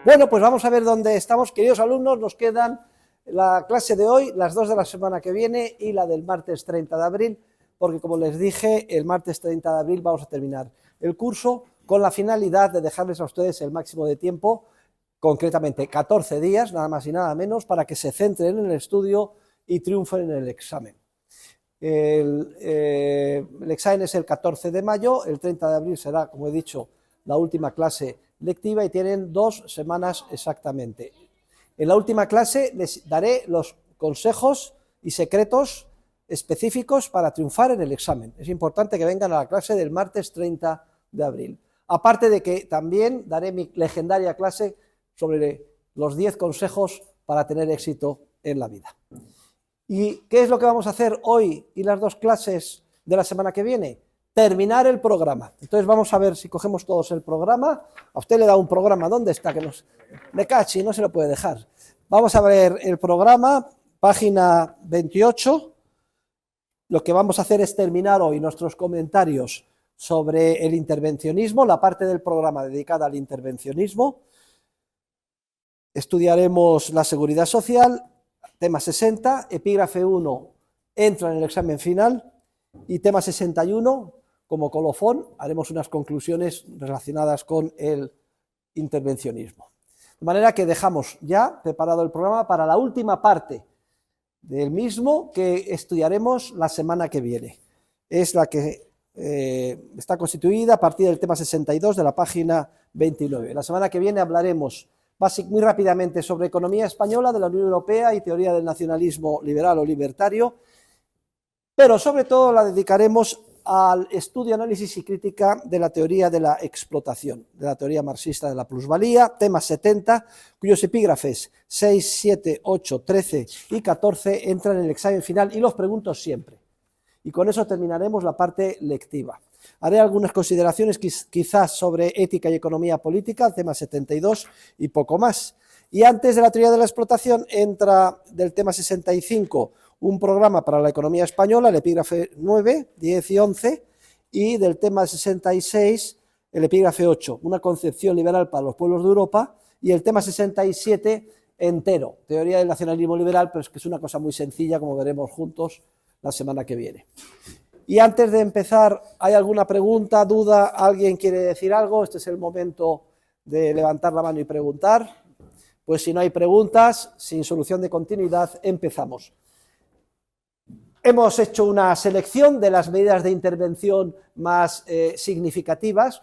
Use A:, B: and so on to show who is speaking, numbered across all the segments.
A: Bueno, pues vamos a ver dónde estamos, queridos alumnos. Nos quedan la clase de hoy, las dos de la semana que viene y la del martes 30 de abril, porque como les dije, el martes 30 de abril vamos a terminar el curso con la finalidad de dejarles a ustedes el máximo de tiempo, concretamente 14 días, nada más y nada menos, para que se centren en el estudio y triunfen en el examen. El examen es el 14 de mayo, el 30 de abril será, como he dicho, la última clase lectiva y tienen 2 semanas exactamente. En la última clase les daré los consejos y secretos específicos para triunfar en el examen. Es importante que vengan a la clase del martes 30 de abril. Aparte de que también daré mi legendaria clase sobre los 10 consejos para tener éxito en la vida. ¿Y qué es lo que vamos a hacer hoy y las 2 clases de la semana que viene? Terminar el programa. Entonces vamos a ver si cogemos todos el programa. A usted le da un programa, ¿dónde está? Me cachi, no se lo puede dejar. Vamos a ver el programa, página 28. Lo que vamos a hacer es terminar hoy nuestros comentarios sobre el intervencionismo, la parte del programa dedicada al intervencionismo. Estudiaremos la seguridad social, tema 60, epígrafe 1 entra en el examen final y tema 61, como colofón, haremos unas conclusiones relacionadas con el intervencionismo. De manera que dejamos ya preparado el programa para la última parte del mismo que estudiaremos la semana que viene. Es la que está constituida a partir del tema 62 de la página 29. La semana que viene hablaremos muy rápidamente sobre economía española de la Unión Europea y teoría del nacionalismo liberal o libertario, pero sobre todo la dedicaremos al estudio, análisis y crítica de la teoría de la explotación, de la teoría marxista de la plusvalía, tema 70, cuyos epígrafes 6, 7, 8, 13 y 14 entran en el examen final y los pregunto siempre. Y con eso terminaremos la parte lectiva. Haré algunas consideraciones quizás sobre ética y economía política, tema 72 y poco más. Y antes de la teoría de la explotación entra del tema 65 un programa para la economía española, el epígrafe 9, 10 y 11, y del tema 66 el epígrafe 8, una concepción liberal para los pueblos de Europa, y el tema 67 entero, teoría del nacionalismo liberal, pero es que es una cosa muy sencilla, como veremos juntos la semana que viene. Y antes de empezar, ¿hay alguna pregunta, duda? ¿Alguien quiere decir algo? Este es el momento de levantar la mano y preguntar. Pues si no hay preguntas, sin solución de continuidad, empezamos. Hemos hecho una selección de las medidas de intervención más significativas.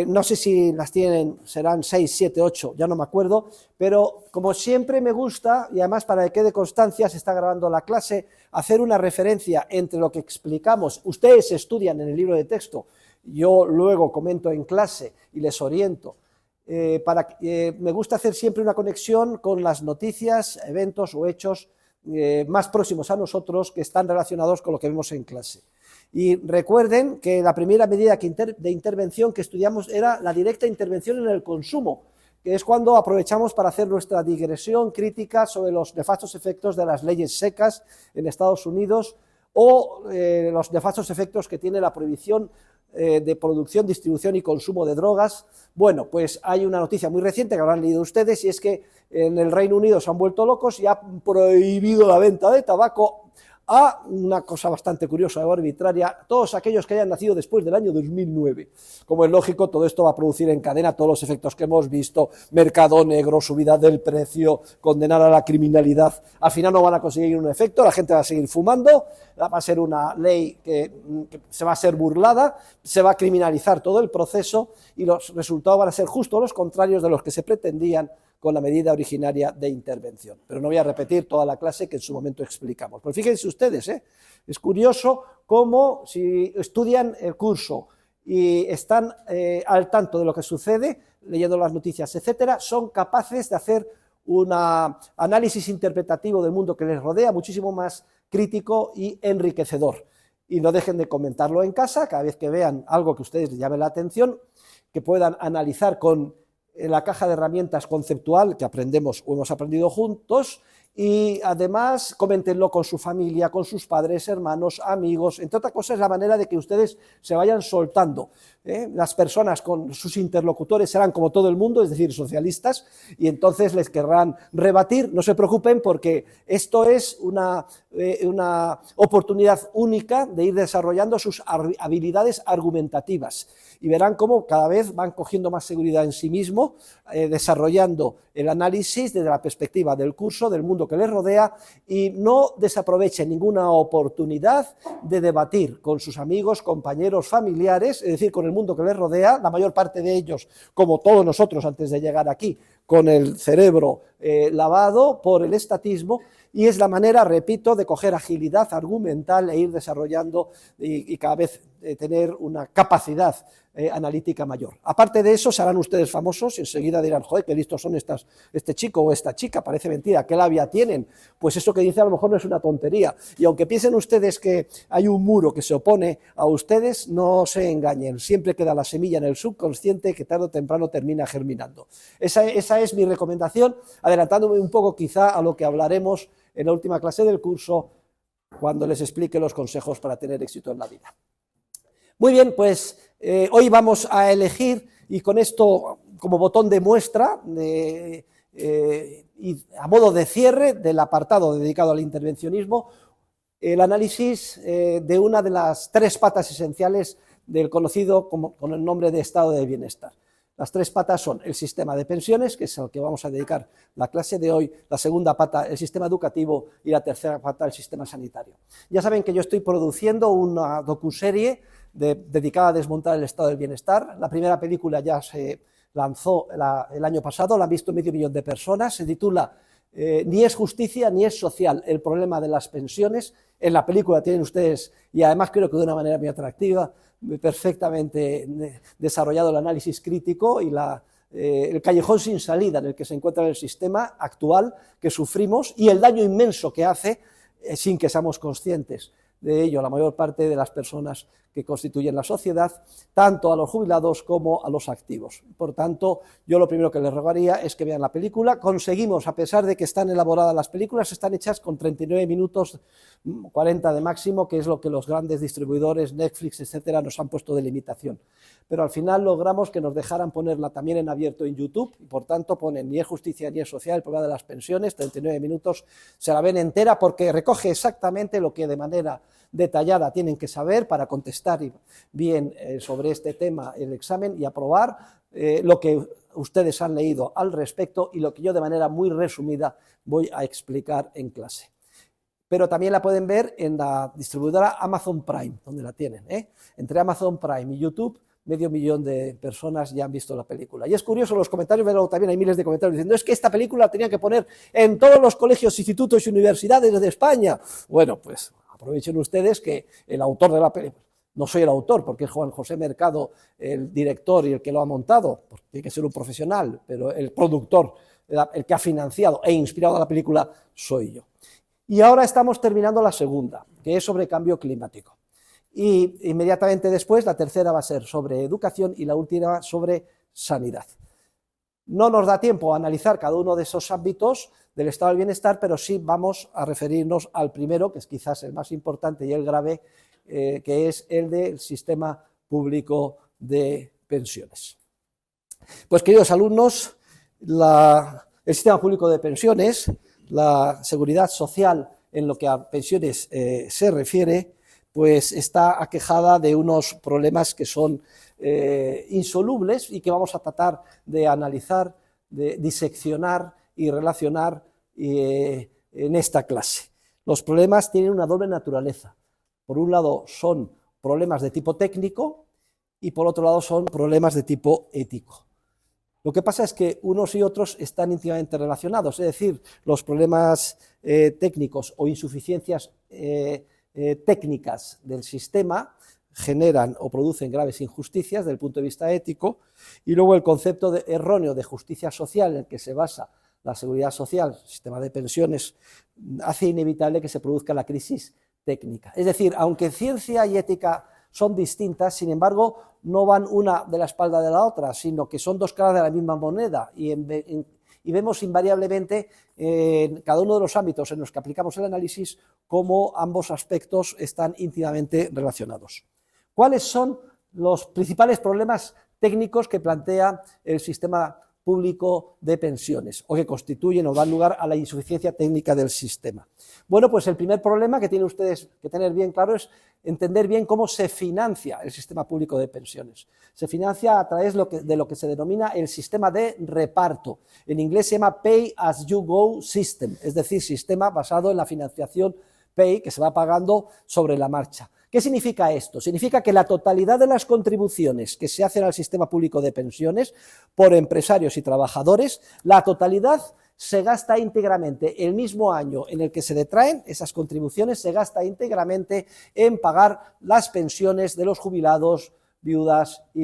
A: No sé si las tienen, serán 6, 7, 8, ya no me acuerdo, pero como siempre me gusta, y además para que quede constancia, se está grabando la clase, hacer una referencia entre lo que explicamos, ustedes estudian en el libro de texto, yo luego comento en clase y les oriento. Me gusta hacer siempre una conexión con las noticias, eventos o hechos más próximos a nosotros que están relacionados con lo que vemos en clase. Y recuerden que la primera medida de intervención que estudiamos era la directa intervención en el consumo, que es cuando aprovechamos para hacer nuestra digresión crítica sobre los nefastos efectos de las leyes secas en Estados Unidos o los nefastos efectos que tiene la prohibición de producción, distribución y consumo de drogas. Bueno, pues hay una noticia muy reciente que habrán leído ustedes, y es que en el Reino Unido se han vuelto locos y han prohibido la venta de tabaco a una cosa bastante curiosa o arbitraria, todos aquellos que hayan nacido después del año 2009. Como es lógico, todo esto va a producir en cadena todos los efectos que hemos visto: mercado negro, subida del precio, condenar a la criminalidad. Al final no van a conseguir un efecto, la gente va a seguir fumando, va a ser una ley que se va a ser burlada, se va a criminalizar todo el proceso y los resultados van a ser justo los contrarios de los que se pretendían con la medida originaria de intervención. Pero no voy a repetir toda la clase que en su momento explicamos. Pero fíjense ustedes, es curioso cómo si estudian el curso y están al tanto de lo que sucede, leyendo las noticias, etcétera, son capaces de hacer un análisis interpretativo del mundo que les rodea muchísimo más crítico y enriquecedor. Y no dejen de comentarlo en casa, cada vez que vean algo que a ustedes les llame la atención, que puedan analizar con la caja de herramientas conceptual que aprendemos o hemos aprendido juntos, y además coméntenlo con su familia, con sus padres, hermanos, amigos. Entre otras cosas, es la manera de que ustedes se vayan soltando. Las personas con sus interlocutores serán como todo el mundo, es decir, socialistas, y entonces les querrán rebatir. No se preocupen, porque esto es una oportunidad única de ir desarrollando sus habilidades argumentativas, y verán cómo cada vez van cogiendo más seguridad en sí mismo, desarrollando el análisis desde la perspectiva del curso, del mundo que les rodea, y no desaprovechen ninguna oportunidad de debatir con sus amigos, compañeros, familiares, es decir, con el mundo que les rodea, la mayor parte de ellos, como todos nosotros antes de llegar aquí, con el cerebro lavado por el estatismo, y es la manera, repito, de coger agilidad argumental e ir desarrollando y cada vez tener una capacidad analítica mayor. Aparte de eso, se harán ustedes famosos y enseguida dirán, joder, qué listos son este chico o esta chica, parece mentira, qué labia tienen. Pues eso que dice a lo mejor no es una tontería, y aunque piensen ustedes que hay un muro que se opone a ustedes, no se engañen, siempre queda la semilla en el subconsciente que tarde o temprano termina germinando. Esa es mi recomendación, adelantándome un poco quizá a lo que hablaremos en la última clase del curso, cuando les explique los consejos para tener éxito en la vida. Muy bien, pues hoy vamos a elegir, y con esto como botón de muestra, y a modo de cierre del apartado dedicado al intervencionismo, el análisis de una de las tres patas esenciales del conocido con el nombre de estado de bienestar. Las tres patas son el sistema de pensiones, que es al que vamos a dedicar la clase de hoy, la segunda pata, el sistema educativo, y la tercera pata, el sistema sanitario. Ya saben que yo estoy produciendo una docuserie dedicada a desmontar el estado del bienestar. La primera película ya se lanzó el año pasado, la han visto 500.000 de personas, se titula Ni es justicia ni es social, el problema de las pensiones. En la película tienen ustedes, y además creo que de una manera muy atractiva, perfectamente desarrollado el análisis crítico y el callejón sin salida en el que se encuentra el sistema actual que sufrimos, y el daño inmenso que hace sin que seamos conscientes de ello la mayor parte de las personas que constituyen la sociedad, tanto a los jubilados como a los activos. Por tanto, yo lo primero que les rogaría es que vean la película. Conseguimos, a pesar de que están elaboradas las películas, están hechas con 39 minutos 40 de máximo, que es lo que los grandes distribuidores, Netflix, etcétera, nos han puesto de limitación. Pero al final logramos que nos dejaran ponerla también en abierto en YouTube, y por tanto ponen Ni es justicia ni es social, el problema de las pensiones, 39 minutos, se la ven entera, porque recoge exactamente lo que de manera detallada tienen que saber para contestar bien sobre este tema el examen y aprobar lo que ustedes han leído al respecto y lo que yo de manera muy resumida voy a explicar en clase. Pero también la pueden ver en la distribuidora Amazon Prime, donde la tienen. Entre Amazon Prime y YouTube, 500.000 de personas ya han visto la película. Y es curioso los comentarios, pero también hay miles de comentarios diciendo, es que esta película la tenían que poner en todos los colegios, institutos y universidades de España. Bueno, pues aprovechen ustedes que el autor de la película, no soy el autor, porque es Juan José Mercado el director y el que lo ha montado, porque tiene que ser un profesional, pero el productor, el que ha financiado e inspirado a la película, soy yo. Y ahora estamos terminando la segunda, que es sobre cambio climático. Y inmediatamente después, la tercera va a ser sobre educación y la última sobre sanidad. No nos da tiempo a analizar cada uno de esos ámbitos del estado del bienestar, pero sí vamos a referirnos al primero, que es quizás el más importante y el grave, que es el del sistema público de pensiones. Pues, queridos alumnos, el sistema público de pensiones, la seguridad social en lo que a pensiones se refiere, pues está aquejada de unos problemas que son insolubles y que vamos a tratar de analizar, de diseccionar y relacionar en esta clase. Los problemas tienen una doble naturaleza. Por un lado son problemas de tipo técnico y por otro lado son problemas de tipo ético. Lo que pasa es que unos y otros están íntimamente relacionados, es decir, los problemas técnicos o insuficiencias técnicas del sistema generan o producen graves injusticias desde el punto de vista ético, y luego el concepto erróneo de justicia social en el que se basa la seguridad social, el sistema de pensiones, hace inevitable que se produzca la crisis técnica. Es decir, aunque ciencia y ética son distintas, sin embargo, no van una de la espalda de la otra, sino que son dos caras de la misma moneda y vemos invariablemente en cada uno de los ámbitos en los que aplicamos el análisis cómo ambos aspectos están íntimamente relacionados. ¿Cuáles son los principales problemas técnicos que plantea el sistema público de pensiones o que constituyen o dan lugar a la insuficiencia técnica del sistema? Bueno, pues el primer problema que tienen ustedes que tener bien claro es entender bien cómo se financia el sistema público de pensiones. Se financia a través de lo que se denomina el sistema de reparto. En inglés se llama Pay as you go system, es decir, sistema basado en la financiación pay que se va pagando sobre la marcha. ¿Qué significa esto? Significa que la totalidad de las contribuciones que se hacen al sistema público de pensiones por empresarios y trabajadores, la totalidad se gasta íntegramente el mismo año en el que se detraen esas contribuciones, se gasta íntegramente en pagar las pensiones de los jubilados, viudas y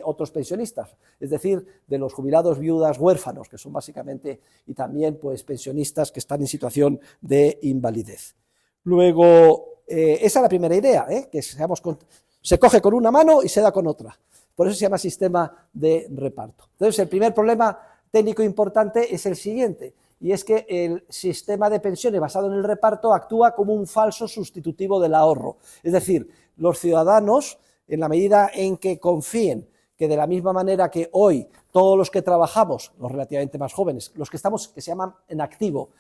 A: otros pensionistas, es decir, de los jubilados, viudas, huérfanos, que son básicamente, y también pues pensionistas que están en situación de invalidez. Luego, esa es la primera idea, que se coge con una mano y se da con otra. Por eso se llama sistema de reparto. Entonces, el primer problema técnico importante es el siguiente, y es que el sistema de pensiones basado en el reparto actúa como un falso sustitutivo del ahorro. Es decir, los ciudadanos, en la medida en que confíen que de la misma manera que hoy todos los que trabajamos, los relativamente más jóvenes, los que se llaman en activo,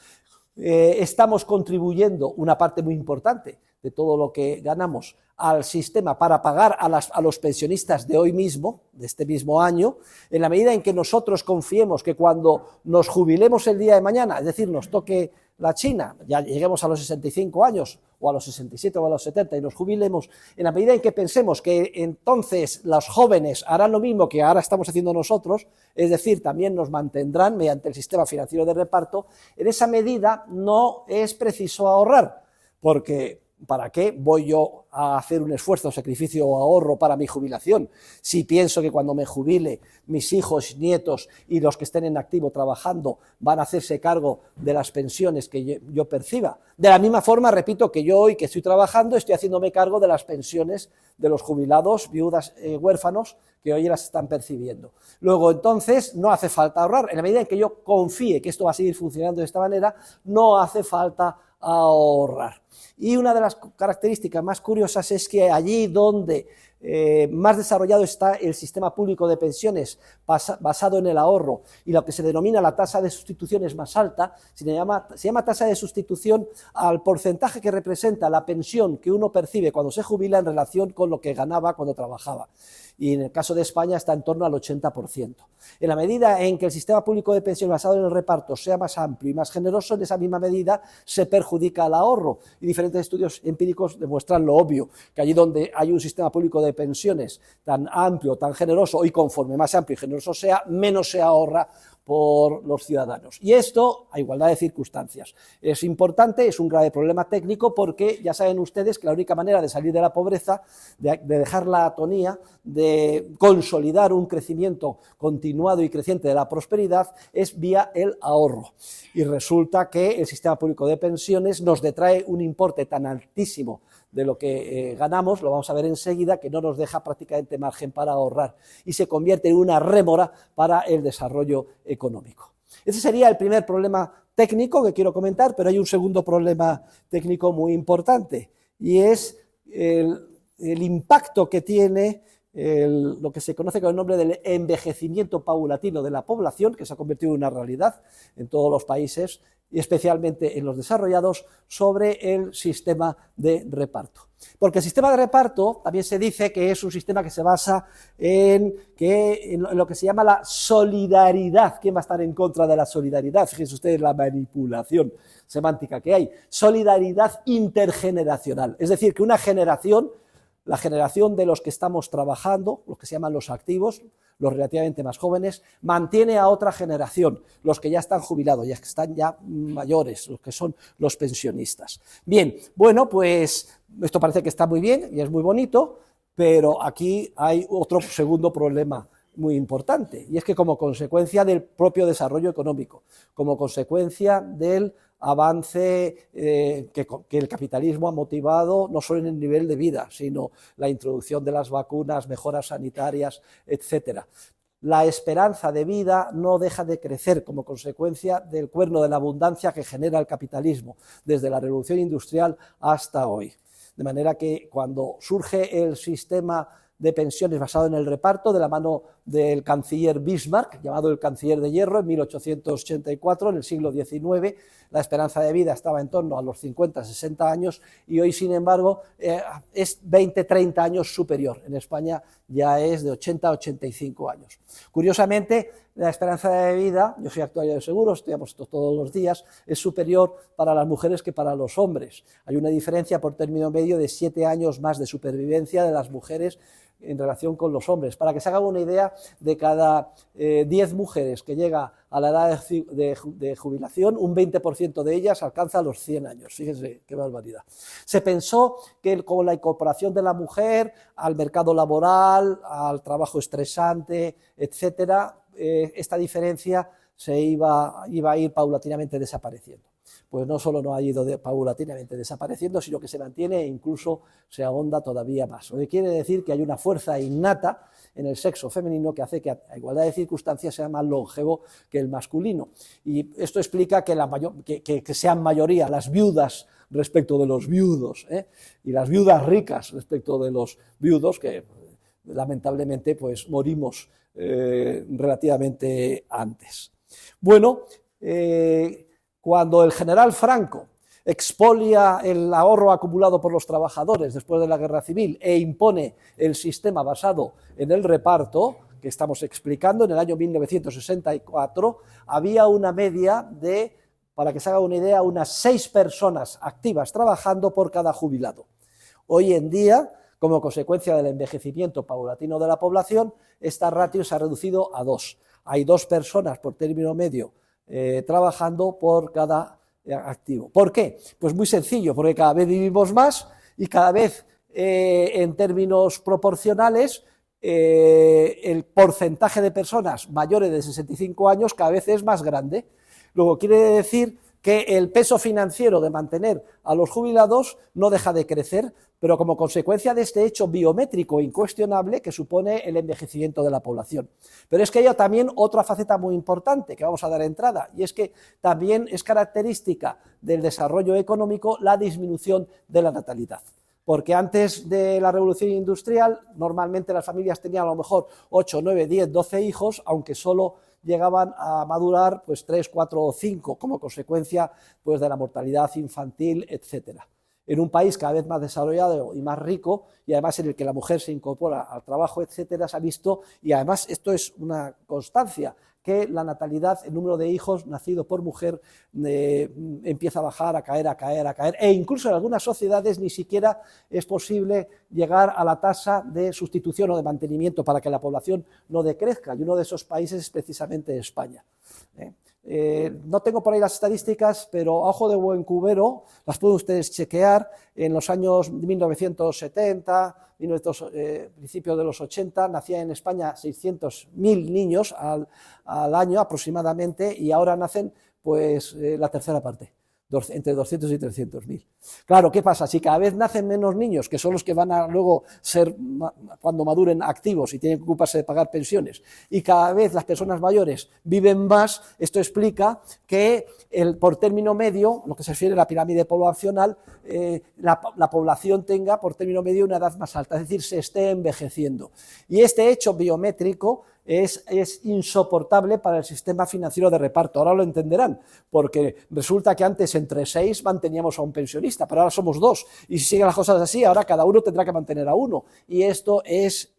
A: estamos contribuyendo una parte muy importante de todo lo que ganamos al sistema para pagar a los pensionistas de hoy mismo, de este mismo año, en la medida en que nosotros confiemos que cuando nos jubilemos el día de mañana, es decir, nos toque la China, ya lleguemos a los 65 años, o a los 67 o a los 70 y nos jubilemos, en la medida en que pensemos que entonces los jóvenes harán lo mismo que ahora estamos haciendo nosotros, es decir, también nos mantendrán mediante el sistema financiero de reparto, en esa medida no es preciso ahorrar, porque ¿para qué voy yo a hacer un esfuerzo, sacrificio o ahorro para mi jubilación? Si pienso que cuando me jubile, mis hijos, nietos y los que estén en activo trabajando van a hacerse cargo de las pensiones que yo perciba. De la misma forma, repito, que yo hoy que estoy trabajando estoy haciéndome cargo de las pensiones de los jubilados, viudas, huérfanos que hoy las están percibiendo. Luego, entonces, no hace falta ahorrar. En la medida en que yo confíe que esto va a seguir funcionando de esta manera, no hace falta ahorrar. Y una de las características más curiosas es que allí donde más desarrollado está el sistema público de pensiones basado en el ahorro y lo que se denomina la tasa de sustitución es más alta, se llama tasa de sustitución al porcentaje que representa la pensión que uno percibe cuando se jubila en relación con lo que ganaba cuando trabajaba. Y en el caso de España está en torno al 80%. En la medida en que el sistema público de pensiones basado en el reparto sea más amplio y más generoso, en esa misma medida se perjudica al ahorro. Y diferentes estudios empíricos demuestran lo obvio, que allí donde hay un sistema público de pensiones tan amplio, tan generoso, y conforme más amplio y generoso sea, menos se ahorra por los ciudadanos. Y esto a igualdad de circunstancias. Es importante, es un grave problema técnico porque ya saben ustedes que la única manera de salir de la pobreza, de dejar la atonía, de consolidar un crecimiento continuado y creciente de la prosperidad es vía el ahorro. Y resulta que el sistema público de pensiones nos detrae un importe tan altísimo de lo que ganamos, lo vamos a ver enseguida, que no nos deja prácticamente margen para ahorrar y se convierte en una rémora para el desarrollo económico. Ese sería el primer problema técnico que quiero comentar, pero hay un segundo problema técnico muy importante y es el impacto que tiene lo que se conoce con el nombre del envejecimiento paulatino de la población, que se ha convertido en una realidad en todos los países y especialmente en los desarrollados, sobre el sistema de reparto. Porque el sistema de reparto también se dice que es un sistema que se basa en lo que se llama la solidaridad. ¿Quién va a estar en contra de la solidaridad? Fíjense ustedes la manipulación semántica que hay. Solidaridad intergeneracional, es decir, que una generación, la generación de los que estamos trabajando, los que se llaman los activos, los relativamente más jóvenes, mantiene a otra generación, los que ya están jubilados, ya que están ya mayores, los que son los pensionistas. Bien, bueno, pues esto parece que está muy bien y es muy bonito, pero aquí hay otro segundo problema muy importante, y es que como consecuencia del propio desarrollo económico, como consecuencia del avance que el capitalismo ha motivado no solo en el nivel de vida, sino la introducción de las vacunas, mejoras sanitarias, etcétera. La esperanza de vida no deja de crecer como consecuencia del cuerno de la abundancia que genera el capitalismo, desde la revolución industrial hasta hoy. De manera que cuando surge el sistema de pensiones basado en el reparto, de la mano del canciller Bismarck, llamado el canciller de hierro, en 1884, en el siglo XIX, la esperanza de vida estaba en torno a los 50-60 años y hoy, sin embargo, es 20-30 años superior. En España ya es de 80-85 años. Curiosamente, la esperanza de vida, yo soy actuario de seguros, estudiamos esto todos los días, es superior para las mujeres que para los hombres. Hay una diferencia por término medio de 7 años más de supervivencia de las mujeres en relación con los hombres. Para que se hagan una idea, de cada 10 mujeres que llega a la edad de jubilación, un 20% de ellas alcanza los 100 años. Fíjense qué barbaridad. Se pensó que con la incorporación de la mujer al mercado laboral, al trabajo estresante, etcétera, esta diferencia iba a ir paulatinamente desapareciendo. Pues no solo no ha ido paulatinamente desapareciendo, sino que se mantiene e incluso se ahonda todavía más. Lo que quiere decir que hay una fuerza innata en el sexo femenino que hace que a igualdad de circunstancias sea más longevo que el masculino. Y esto explica que sean mayoría las viudas respecto de los viudos, y las viudas ricas respecto de los viudos, que lamentablemente pues morimos relativamente antes. Bueno, cuando el general Franco expolia el ahorro acumulado por los trabajadores después de la guerra civil e impone el sistema basado en el reparto, que estamos explicando, en el año 1964, había una media de, para que se haga una idea, unas 6 personas activas trabajando por cada jubilado. Hoy en día, como consecuencia del envejecimiento paulatino de la población, esta ratio se ha reducido a 2. Hay 2 personas por término medio trabajando por cada activo. ¿Por qué? Pues muy sencillo, porque cada vez vivimos más y cada vez en términos proporcionales el porcentaje de personas mayores de 65 años cada vez es más grande. Luego quiere decir que el peso financiero de mantener a los jubilados no deja de crecer, pero como consecuencia de este hecho biométrico incuestionable que supone el envejecimiento de la población. Pero es que hay también otra faceta muy importante que vamos a dar entrada, y es que también es característica del desarrollo económico la disminución de la natalidad. Porque antes de la revolución industrial, normalmente las familias tenían a lo mejor 8, 9, 10, 12 hijos, aunque solo llegaban a madurar pues 3, 4 o 5 como consecuencia pues de la mortalidad infantil, etcétera. En un país cada vez más desarrollado y más rico, y además en el que la mujer se incorpora al trabajo, etcétera, se ha visto, y además esto es una constancia, que la natalidad, el número de hijos nacidos por mujer empieza a bajar, a caer, e incluso en algunas sociedades ni siquiera es posible llegar a la tasa de sustitución o de mantenimiento para que la población no decrezca, y uno de esos países es precisamente España. No tengo por ahí las estadísticas, pero a ojo de buen cubero las pueden ustedes chequear. En los años 1970, principios de los 80, nacían en España 600.000 niños al año aproximadamente, y ahora nacen pues la tercera parte, entre 200 y 300.000. Claro, ¿qué pasa? Si cada vez nacen menos niños, que son los que van a luego ser, cuando maduren, activos y tienen que ocuparse de pagar pensiones, y cada vez las personas mayores viven más, esto explica que por término medio, lo que se refiere a la pirámide poblacional, la población tenga por término medio una edad más alta, es decir, se esté envejeciendo. Y este hecho biométrico es insoportable para el sistema financiero de reparto. Ahora lo entenderán, porque resulta que antes entre 6 manteníamos a un pensionista, pero ahora somos 2, y si siguen las cosas así, ahora cada uno tendrá que mantener a uno, y esto es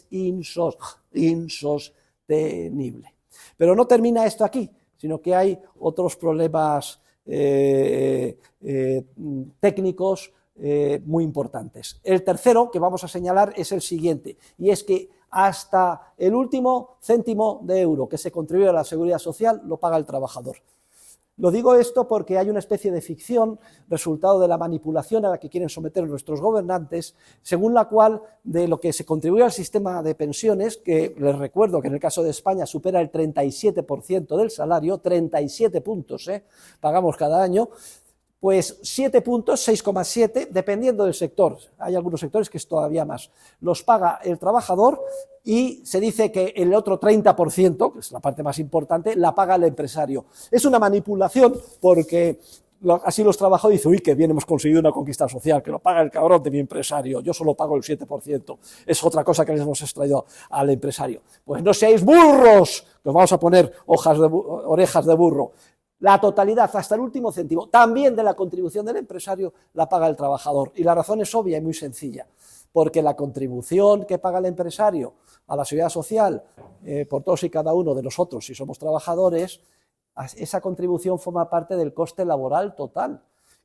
A: insostenible. Pero no termina esto aquí, sino que hay otros problemas técnicos muy importantes. El tercero que vamos a señalar es el siguiente, y es que hasta el último céntimo de euro que se contribuye a la seguridad social lo paga el trabajador. Lo digo esto porque hay una especie de ficción, resultado de la manipulación a la que quieren someter nuestros gobernantes, según la cual de lo que se contribuye al sistema de pensiones, que les recuerdo que en el caso de España supera el 37% del salario, 37 puntos pagamos cada año, pues 7 puntos, 6,7, dependiendo del sector, hay algunos sectores que es todavía más, los paga el trabajador y se dice que el otro 30%, que es la parte más importante, la paga el empresario. Es una manipulación porque así los trabajadores dicen, uy, que bien hemos conseguido una conquista social, que lo paga el cabrón de mi empresario, yo solo pago el 7%, es otra cosa que les hemos extraído al empresario. Pues no seáis burros, nos vamos a poner orejas de burro. La totalidad, hasta el último céntimo, también de la contribución del empresario, la paga el trabajador. Y la razón es obvia y muy sencilla, porque la contribución que paga el empresario a la seguridad social, por todos y cada uno de nosotros, si somos trabajadores, esa contribución forma parte del coste laboral total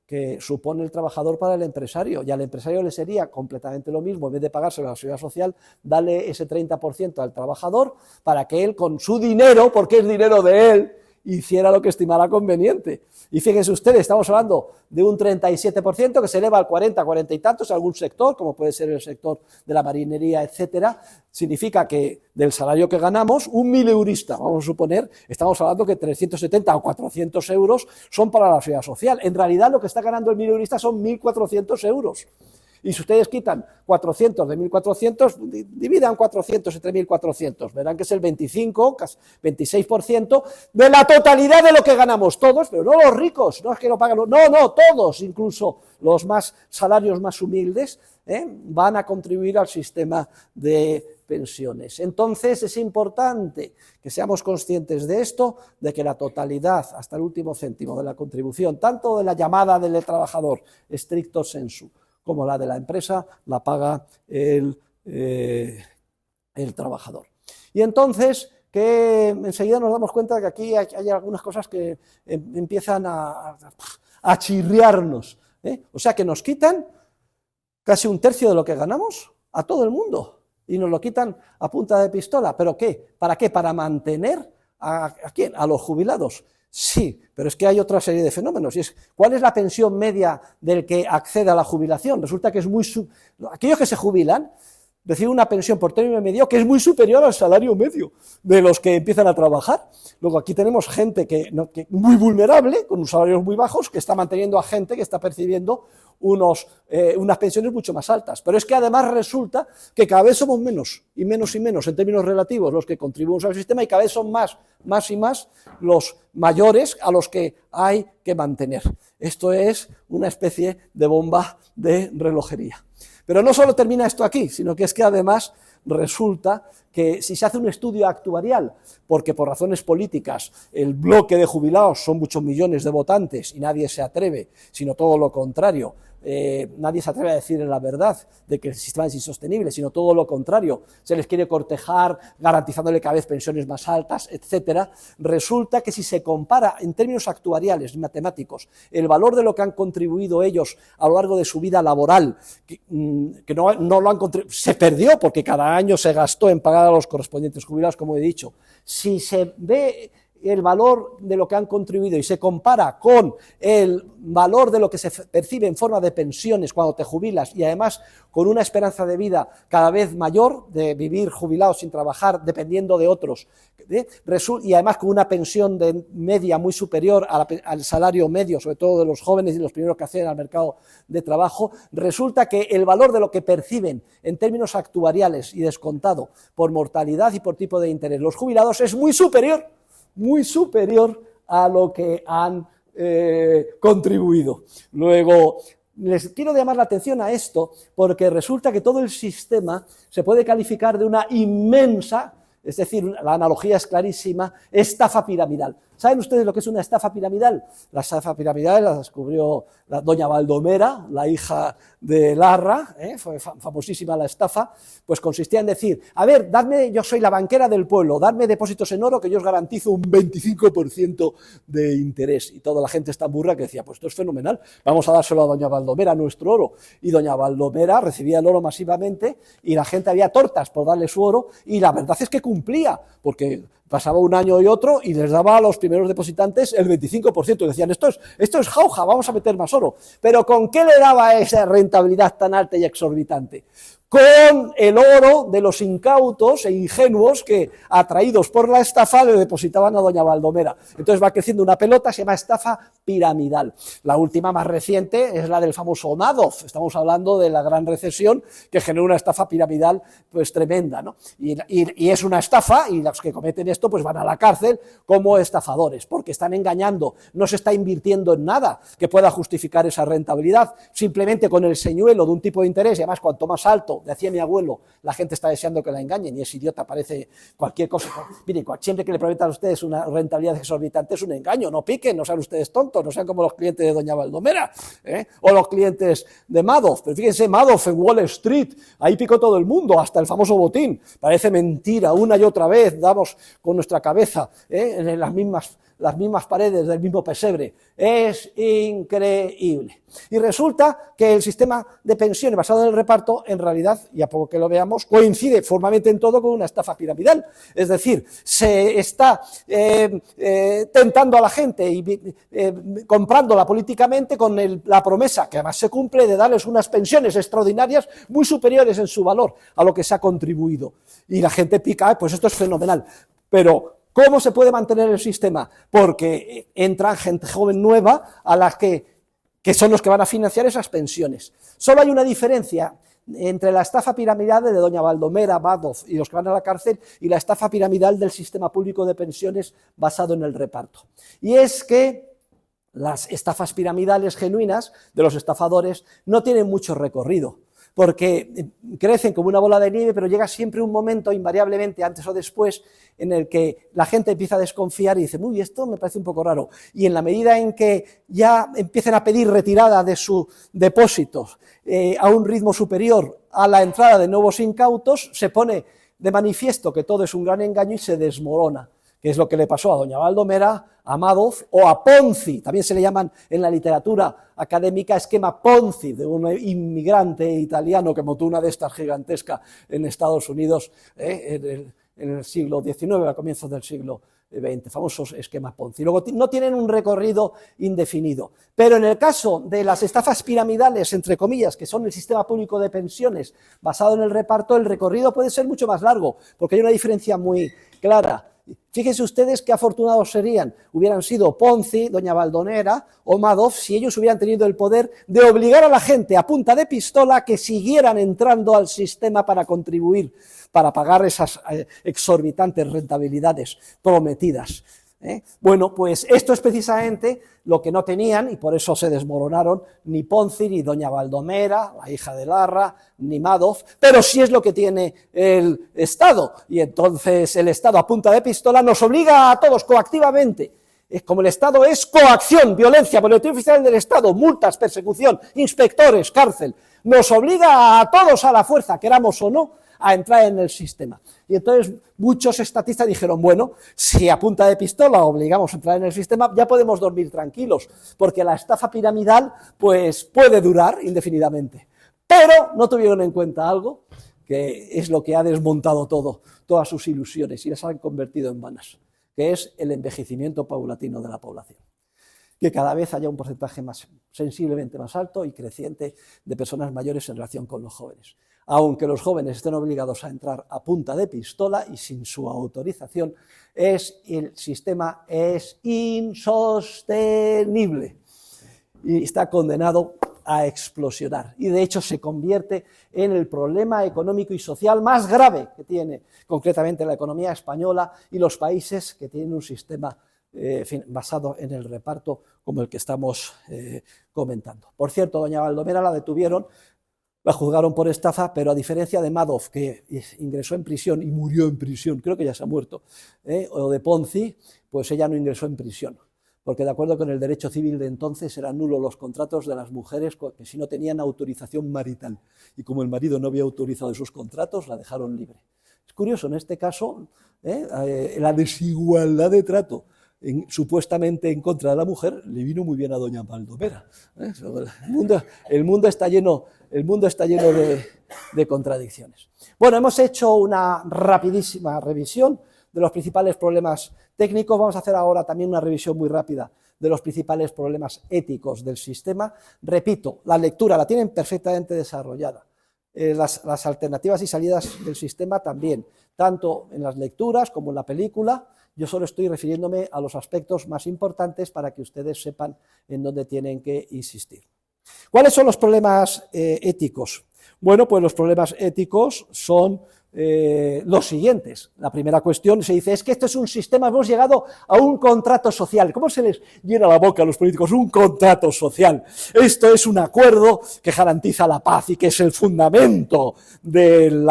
A: que supone el trabajador para el empresario, y al empresario le sería completamente lo mismo, en vez de pagárselo a la seguridad social, dale ese 30% al trabajador para que él con su dinero, porque es dinero de él, hiciera lo que estimara conveniente. Y fíjense ustedes, estamos hablando de un 37% que se eleva al 40, 40 y tantos, algún sector, como puede ser el sector de la marinería, etcétera. Significa que del salario que ganamos, un 1000eurista, vamos a suponer, estamos hablando que 370 o 400 euros son para la seguridad social. En realidad lo que está ganando el 1000eurista son 1400 euros. Y si ustedes quitan 400 de 1400, dividan 400 entre 1400, verán que es el 25, casi 26% de la totalidad de lo que ganamos todos, pero no los ricos, no es que lo pagan, no, todos, incluso los salarios más humildes, van a contribuir al sistema de pensiones. Entonces es importante que seamos conscientes de esto, de que la totalidad, hasta el último céntimo de la contribución, tanto de la llamada del trabajador, stricto sensu, como la de la empresa, la paga el trabajador. Y entonces, que enseguida nos damos cuenta de que aquí hay algunas cosas que empiezan a chirriarnos. O sea, que nos quitan casi un tercio de lo que ganamos a todo el mundo, y nos lo quitan a punta de pistola. ¿Pero qué? ¿Para qué? ¿Para mantener a quién? ¿A los jubilados? Sí, pero es que hay otra serie de fenómenos, y es, ¿cuál es la pensión media del que accede a la jubilación? Resulta que es aquellos que se jubilan reciben una pensión por término medio que es muy superior al salario medio de los que empiezan a trabajar. Luego aquí tenemos gente que muy vulnerable, con unos salarios muy bajos, que está manteniendo a gente que está percibiendo unas pensiones mucho más altas. Pero es que además resulta que cada vez somos menos y menos y menos en términos relativos los que contribuimos al sistema, y cada vez son más y más los mayores a los que hay que mantener. Esto es una especie de bomba de relojería. Pero no solo termina esto aquí, sino que es que además resulta que si se hace un estudio actuarial, porque por razones políticas el bloque de jubilados son muchos millones de votantes y nadie se atreve, sino todo lo contrario, nadie se atreve a decir la verdad de que el sistema es insostenible, sino todo lo contrario, se les quiere cortejar garantizándole cada vez pensiones más altas, etcétera. Resulta que si se compara en términos actuariales y matemáticos el valor de lo que han contribuido ellos a lo largo de su vida laboral, que no lo han contribuido, se perdió porque cada año se gastó en pagar a los correspondientes jubilados, como he dicho. Si se ve el valor de lo que han contribuido y se compara con el valor de lo que se percibe en forma de pensiones cuando te jubilas, y además con una esperanza de vida cada vez mayor, de vivir jubilado sin trabajar, dependiendo de otros, y además con una pensión de media muy superior al salario medio, sobre todo de los jóvenes y los primeros que acceden al mercado de trabajo, resulta que el valor de lo que perciben en términos actuariales y descontado por mortalidad y por tipo de interés los jubilados es muy superior a lo que han contribuido. Luego, les quiero llamar la atención a esto porque resulta que todo el sistema se puede calificar de una inmensa, es decir, la analogía es clarísima, estafa piramidal. ¿Saben ustedes lo que es una estafa piramidal? La estafa piramidal la descubrió la doña Baldomera, la hija de Larra, fue famosísima la estafa, pues consistía en decir, a ver, yo soy la banquera del pueblo, dadme depósitos en oro que yo os garantizo un 25% de interés. Y toda la gente está burra que decía, pues esto es fenomenal, vamos a dárselo a doña Baldomera, nuestro oro. Y doña Baldomera recibía el oro masivamente y la gente había tortas por darle su oro, y la verdad es que cumplía cumplía, porque pasaba un año y otro y les daba a los primeros depositantes el 25%. Y decían, esto es jauja, vamos a meter más oro. Pero ¿con qué le daba esa rentabilidad tan alta y exorbitante? Con el oro de los incautos e ingenuos que, atraídos por la estafa, le depositaban a doña Baldomera. Entonces va creciendo una pelota, se llama estafa piramidal. La última más reciente es la del famoso Madoff. Estamos hablando de la gran recesión que generó una estafa piramidal pues tremenda, ¿no? Y es una estafa, y los que cometen esto pues van a la cárcel como estafadores, porque están engañando, no se está invirtiendo en nada que pueda justificar esa rentabilidad, simplemente con el señuelo de un tipo de interés, y además cuanto más alto, decía mi abuelo, la gente está deseando que la engañen y es idiota, parece cualquier cosa. Miren, siempre que le prometan a ustedes una rentabilidad exorbitante es un engaño, no piquen, no sean ustedes tontos, no sean como los clientes de doña Baldomera, o los clientes de Madoff. Pero fíjense, Madoff en Wall Street, ahí picó todo el mundo, hasta el famoso botín. Parece mentira, una y otra vez damos con nuestra cabeza en las mismas paredes del mismo pesebre. Es increíble. Y resulta que el sistema de pensiones basado en el reparto, en realidad, y a poco que lo veamos, coincide formalmente en todo con una estafa piramidal. Es decir, se está tentando a la gente y comprándola políticamente con la promesa, que además se cumple, de darles unas pensiones extraordinarias muy superiores en su valor a lo que se ha contribuido. Y la gente pica, pues esto es fenomenal. Pero ¿cómo se puede mantener el sistema? Porque entra gente joven nueva a las que son los que van a financiar esas pensiones. Solo hay una diferencia entre la estafa piramidal de doña Baldomera, Madoff y los que van a la cárcel y la estafa piramidal del sistema público de pensiones basado en el reparto. Y es que las estafas piramidales genuinas de los estafadores no tienen mucho recorrido, porque crecen como una bola de nieve, pero llega siempre un momento, invariablemente, antes o después, en el que la gente empieza a desconfiar y dice, uy, esto me parece un poco raro. Y en la medida en que ya empiecen a pedir retirada de sus depósitos a un ritmo superior a la entrada de nuevos incautos, se pone de manifiesto que todo es un gran engaño y se desmorona, que es lo que le pasó a doña Baldomera, a Madoff o a Ponzi. También se le llaman en la literatura académica esquema Ponzi, de un inmigrante italiano que montó una de estas gigantescas en Estados Unidos en el siglo XIX, a comienzos del siglo XX, famosos esquemas Ponzi. Luego no tienen un recorrido indefinido, pero en el caso de las estafas piramidales, entre comillas, que son el sistema público de pensiones basado en el reparto, el recorrido puede ser mucho más largo, porque hay una diferencia muy clara. Fíjense ustedes qué afortunados serían, hubieran sido Ponzi, doña Baldomera o Madoff, si ellos hubieran tenido el poder de obligar a la gente a punta de pistola que siguieran entrando al sistema para contribuir, para pagar esas exorbitantes rentabilidades prometidas. Bueno, pues esto es precisamente lo que no tenían y por eso se desmoronaron ni Ponzi, ni doña Baldomera, la hija de Larra, ni Madoff, pero sí es lo que tiene el Estado, y entonces el Estado a punta de pistola nos obliga a todos coactivamente. Como el Estado es coacción, violencia, boletín oficial del Estado, multas, persecución, inspectores, cárcel, nos obliga a todos a la fuerza, queramos o no, a entrar en el sistema. Y entonces muchos estatistas dijeron, bueno, si a punta de pistola obligamos a entrar en el sistema, ya podemos dormir tranquilos, porque la estafa piramidal pues puede durar indefinidamente. Pero no tuvieron en cuenta algo que es lo que ha desmontado todas sus ilusiones y las han convertido en vanas, que es el envejecimiento paulatino de la población. Que cada vez haya un porcentaje sensiblemente más alto y creciente de personas mayores en relación con los jóvenes. Aunque los jóvenes estén obligados a entrar a punta de pistola y sin su autorización, el sistema es insostenible y está condenado a explosionar. Y de hecho se convierte en el problema económico y social más grave que tiene concretamente la economía española y los países que tienen un sistema basado en el reparto como el que estamos comentando. Por cierto, doña Baldomera la detuvieron, la juzgaron por estafa, pero a diferencia de Madoff, que ingresó en prisión y murió en prisión, creo que ya se ha muerto, o de Ponzi, pues ella no ingresó en prisión, porque de acuerdo con el derecho civil de entonces eran nulos los contratos de las mujeres que si no tenían autorización marital, y como el marido no había autorizado esos contratos, la dejaron libre. Es curioso, en este caso, la desigualdad de trato supuestamente en contra de la mujer, le vino muy bien a doña Baldomera. El mundo está lleno de contradicciones. Bueno, hemos hecho una rapidísima revisión de los principales problemas técnicos. Vamos a hacer ahora también una revisión muy rápida de los principales problemas éticos del sistema. Repito, la lectura la tienen perfectamente desarrollada. Las alternativas y salidas del sistema también, tanto en las lecturas como en la película. Yo solo estoy refiriéndome a los aspectos más importantes para que ustedes sepan en dónde tienen que insistir. ¿Cuáles son los problemas éticos? Bueno, pues los problemas éticos son los siguientes. La primera cuestión se dice, es que esto es un sistema, hemos llegado a un contrato social. ¿Cómo se les llena la boca a los políticos? Un contrato social. Esto es un acuerdo que garantiza la paz y que es el fundamento del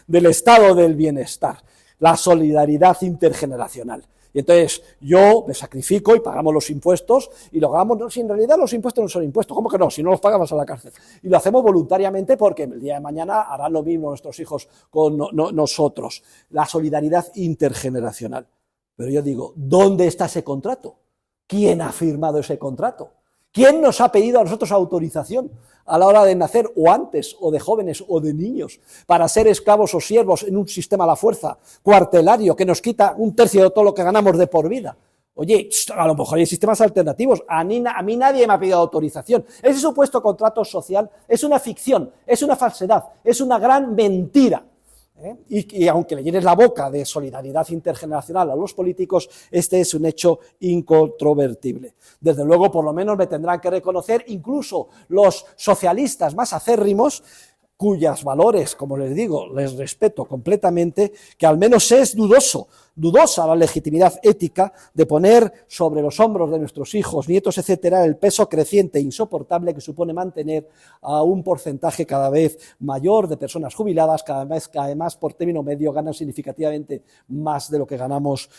A: estado del bienestar, la solidaridad intergeneracional. Y entonces yo me sacrifico y pagamos los impuestos y lo hagamos, no, si en realidad los impuestos no son impuestos, ¿cómo que no? Si no los pagamos a la cárcel. Y lo hacemos voluntariamente porque el día de mañana harán lo mismo nuestros hijos con nosotros. La solidaridad intergeneracional. Pero yo digo, ¿dónde está ese contrato? ¿Quién ha firmado ese contrato? ¿Quién nos ha pedido a nosotros autorización a la hora de nacer, o antes, o de jóvenes, o de niños, para ser esclavos o siervos en un sistema a la fuerza, cuartelario, que nos quita 1/3 de todo lo que ganamos de por vida? Oye, a lo mejor hay sistemas alternativos. A mí nadie me ha pedido autorización. Ese supuesto contrato social es una ficción, es una falsedad, es una gran mentira. Y aunque le llenes la boca de solidaridad intergeneracional a los políticos, este es un hecho incontrovertible. Desde luego, por lo menos me tendrán que reconocer incluso los socialistas más acérrimos, cuyos valores, como les digo, les respeto completamente, que al menos es dudosa la legitimidad ética de poner sobre los hombros de nuestros hijos, nietos, etcétera, el peso creciente e insoportable que supone mantener a un porcentaje cada vez mayor de personas jubiladas, cada vez que además por término medio ganan significativamente más de lo que ganamos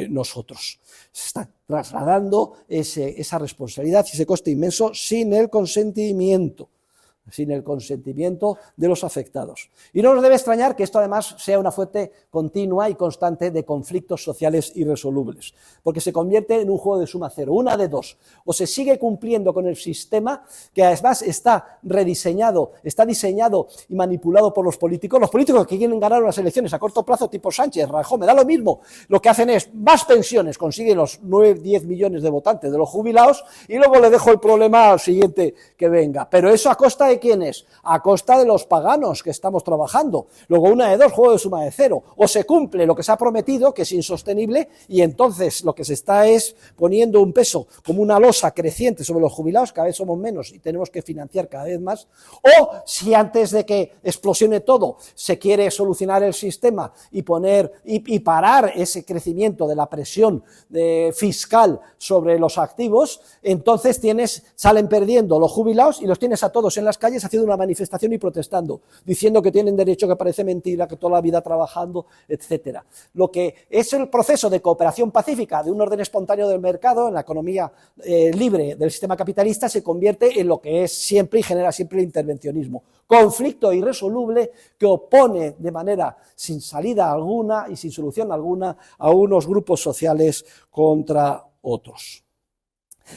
A: nosotros. Se está trasladando esa responsabilidad y ese coste inmenso sin el consentimiento de los afectados. Y no nos debe extrañar que esto además sea una fuente continua y constante de conflictos sociales irresolubles, porque se convierte en un juego de suma cero, una de dos: o se sigue cumpliendo con el sistema, que además está diseñado y manipulado por los políticos que quieren ganar unas elecciones a corto plazo tipo Sánchez, Rajoy, me da lo mismo, lo que hacen es más pensiones, consiguen los 9-10 millones de votantes de los jubilados y luego le dejo el problema al siguiente que venga, pero eso a costa de ¿quién es? A costa de los paganos que estamos trabajando. Luego, una de dos, juego de suma de cero. O se cumple lo que se ha prometido, que es insostenible, y entonces lo que se está es poniendo un peso como una losa creciente sobre los jubilados, cada vez somos menos y tenemos que financiar cada vez más. O si antes de que explosione todo se quiere solucionar el sistema y parar ese crecimiento de la presión fiscal sobre los activos, entonces salen perdiendo los jubilados y los tienes a todos en las calles haciendo una manifestación y protestando, diciendo que tienen derecho, que parece mentira, que toda la vida trabajando, etcétera. Lo que es el proceso de cooperación pacífica de un orden espontáneo del mercado, en la economía libre del sistema capitalista, se convierte en lo que es siempre y genera siempre el intervencionismo. Conflicto irresoluble que opone de manera sin salida alguna y sin solución alguna a unos grupos sociales contra otros.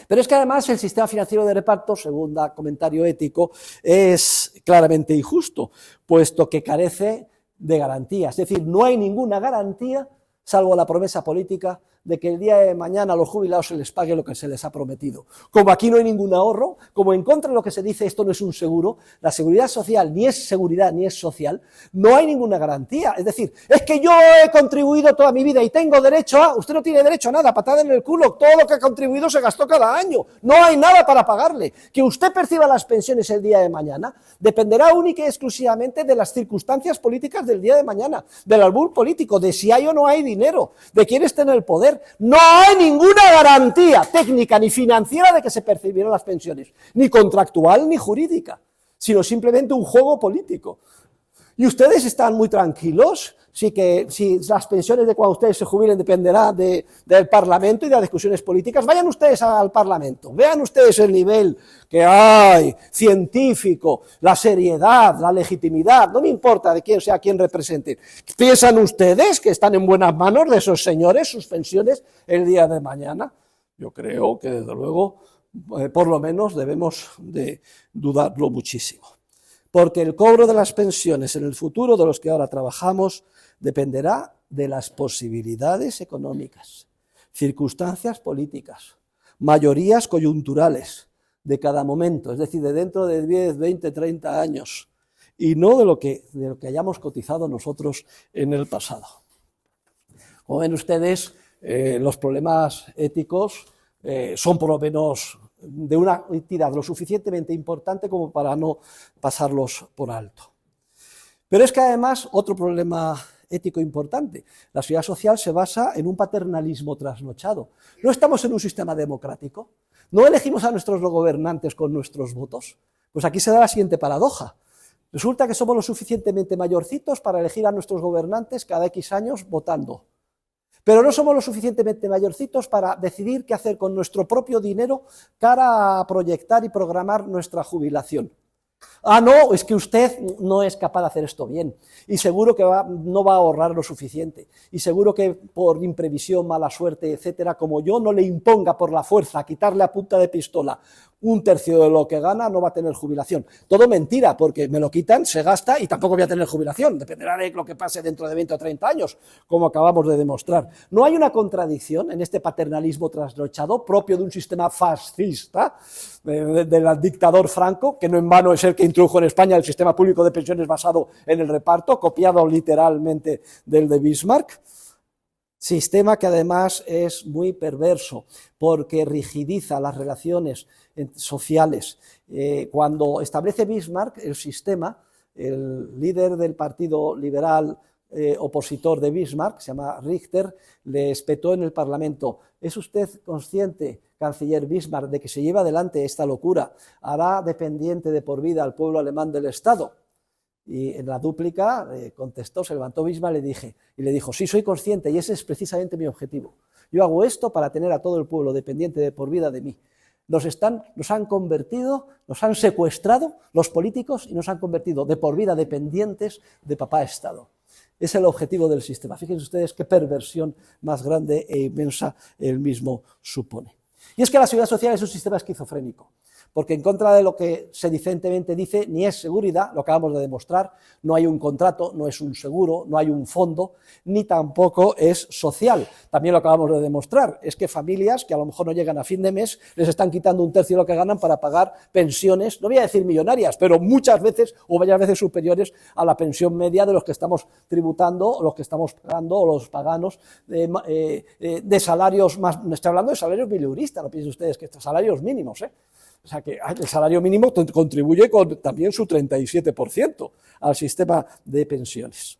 A: Pero es que además el sistema financiero de reparto, según da comentario ético, es claramente injusto, puesto que carece de garantías. Es decir, no hay ninguna garantía, salvo la promesa política, de que el día de mañana a los jubilados se les pague lo que se les ha prometido. Como aquí no hay ningún ahorro, como en contra de lo que se dice esto no es un seguro, la seguridad social ni es seguridad ni es social, no hay ninguna garantía. Es decir, es que yo he contribuido toda mi vida y tengo derecho a... Usted no tiene derecho a nada, patada en el culo, todo lo que ha contribuido se gastó cada año, no hay nada para pagarle. Que usted perciba las pensiones el día de mañana dependerá única y exclusivamente de las circunstancias políticas del día de mañana, del albur político, de si hay o no hay dinero, de quién está en el poder. No hay ninguna garantía técnica ni financiera de que se percibieran las pensiones, ni contractual ni jurídica, sino simplemente un juego político. Y ustedes están muy tranquilos, sí que si las pensiones de cuando ustedes se jubilen dependerá del Parlamento y de las discusiones políticas. Vayan ustedes al Parlamento, vean ustedes el nivel que hay, científico, la seriedad, la legitimidad, no me importa de quién sea quien represente. ¿Piensan ustedes que están en buenas manos de esos señores, sus pensiones, el día de mañana? Yo creo que desde luego, por lo menos debemos de dudarlo muchísimo. Porque el cobro de las pensiones en el futuro de los que ahora trabajamos dependerá de las posibilidades económicas, circunstancias políticas, mayorías coyunturales de cada momento, es decir, de dentro de 10, 20, 30 años, y no de lo que hayamos cotizado nosotros en el pasado. Como ven ustedes, los problemas éticos son por lo menos de una entidad lo suficientemente importante como para no pasarlos por alto. Pero es que además, otro problema ético importante, la seguridad social se basa en un paternalismo trasnochado. No estamos en un sistema democrático, no elegimos a nuestros gobernantes con nuestros votos. Pues aquí se da la siguiente paradoja. Resulta que somos lo suficientemente mayorcitos para elegir a nuestros gobernantes cada X años votando. Pero no somos lo suficientemente mayorcitos para decidir qué hacer con nuestro propio dinero cara a proyectar y programar nuestra jubilación. Ah, no, es que usted no es capaz de hacer esto bien y seguro que no va a ahorrar lo suficiente y seguro que por imprevisión, mala suerte, etcétera, como yo no le imponga por la fuerza a quitarle a punta de pistola 1/3 de lo que gana, no va a tener jubilación. Todo mentira, porque me lo quitan, se gasta y tampoco voy a tener jubilación, dependerá de lo que pase dentro de 20 o 30 años, como acabamos de demostrar. No hay una contradicción en este paternalismo trasnochado propio de un sistema fascista, del dictador Franco, que no en vano es el que introdujo en España el sistema público de pensiones basado en el reparto, copiado literalmente del de Bismarck. Sistema que además es muy perverso porque rigidiza las relaciones sociales. Cuando establece Bismarck el sistema, el líder del Partido Liberal opositor de Bismarck, se llama Richter, le espetó en el Parlamento: ¿es usted consciente, canciller Bismarck, de que se lleva adelante esta locura? Hará dependiente de por vida al pueblo alemán del Estado. Y en la dúplica contestó, se levantó Bismarck y le dijo: sí, soy consciente y ese es precisamente mi objetivo. Yo hago esto para tener a todo el pueblo dependiente de por vida de mí. Nos han convertido, nos han secuestrado los políticos y nos han convertido de por vida dependientes de papá Estado. Es el objetivo del sistema. Fíjense ustedes qué perversión más grande e inmensa el mismo supone. Y es que la seguridad social es un sistema esquizofrénico, porque en contra de lo que se decentemente dice, ni es seguridad, lo acabamos de demostrar, no hay un contrato, no es un seguro, no hay un fondo, ni tampoco es social. También lo acabamos de demostrar, es que familias que a lo mejor no llegan a fin de mes, les están quitando 1/3 de lo que ganan para pagar pensiones, no voy a decir millonarias, pero muchas veces o varias veces superiores a la pensión media de los que estamos tributando, o los que estamos pagando, o los paganos de salarios más, no estoy hablando de salarios mileuristas, no piensen ustedes que estos salarios mínimos, O sea que el salario mínimo contribuye con también su 37% al sistema de pensiones.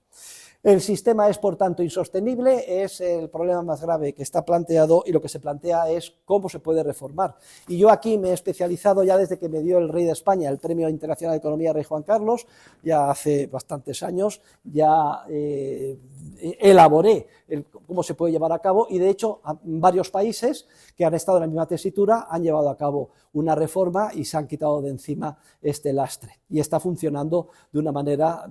A: El sistema es, por tanto, insostenible, es el problema más grave que está planteado y lo que se plantea es cómo se puede reformar. Y yo aquí me he especializado ya desde que me dio el rey de España el Premio Internacional de Economía Rey Juan Carlos, ya hace bastantes años, ya elaboré cómo se puede llevar a cabo y de hecho varios países que han estado en la misma tesitura han llevado a cabo una reforma y se han quitado de encima este lastre y está funcionando de una manera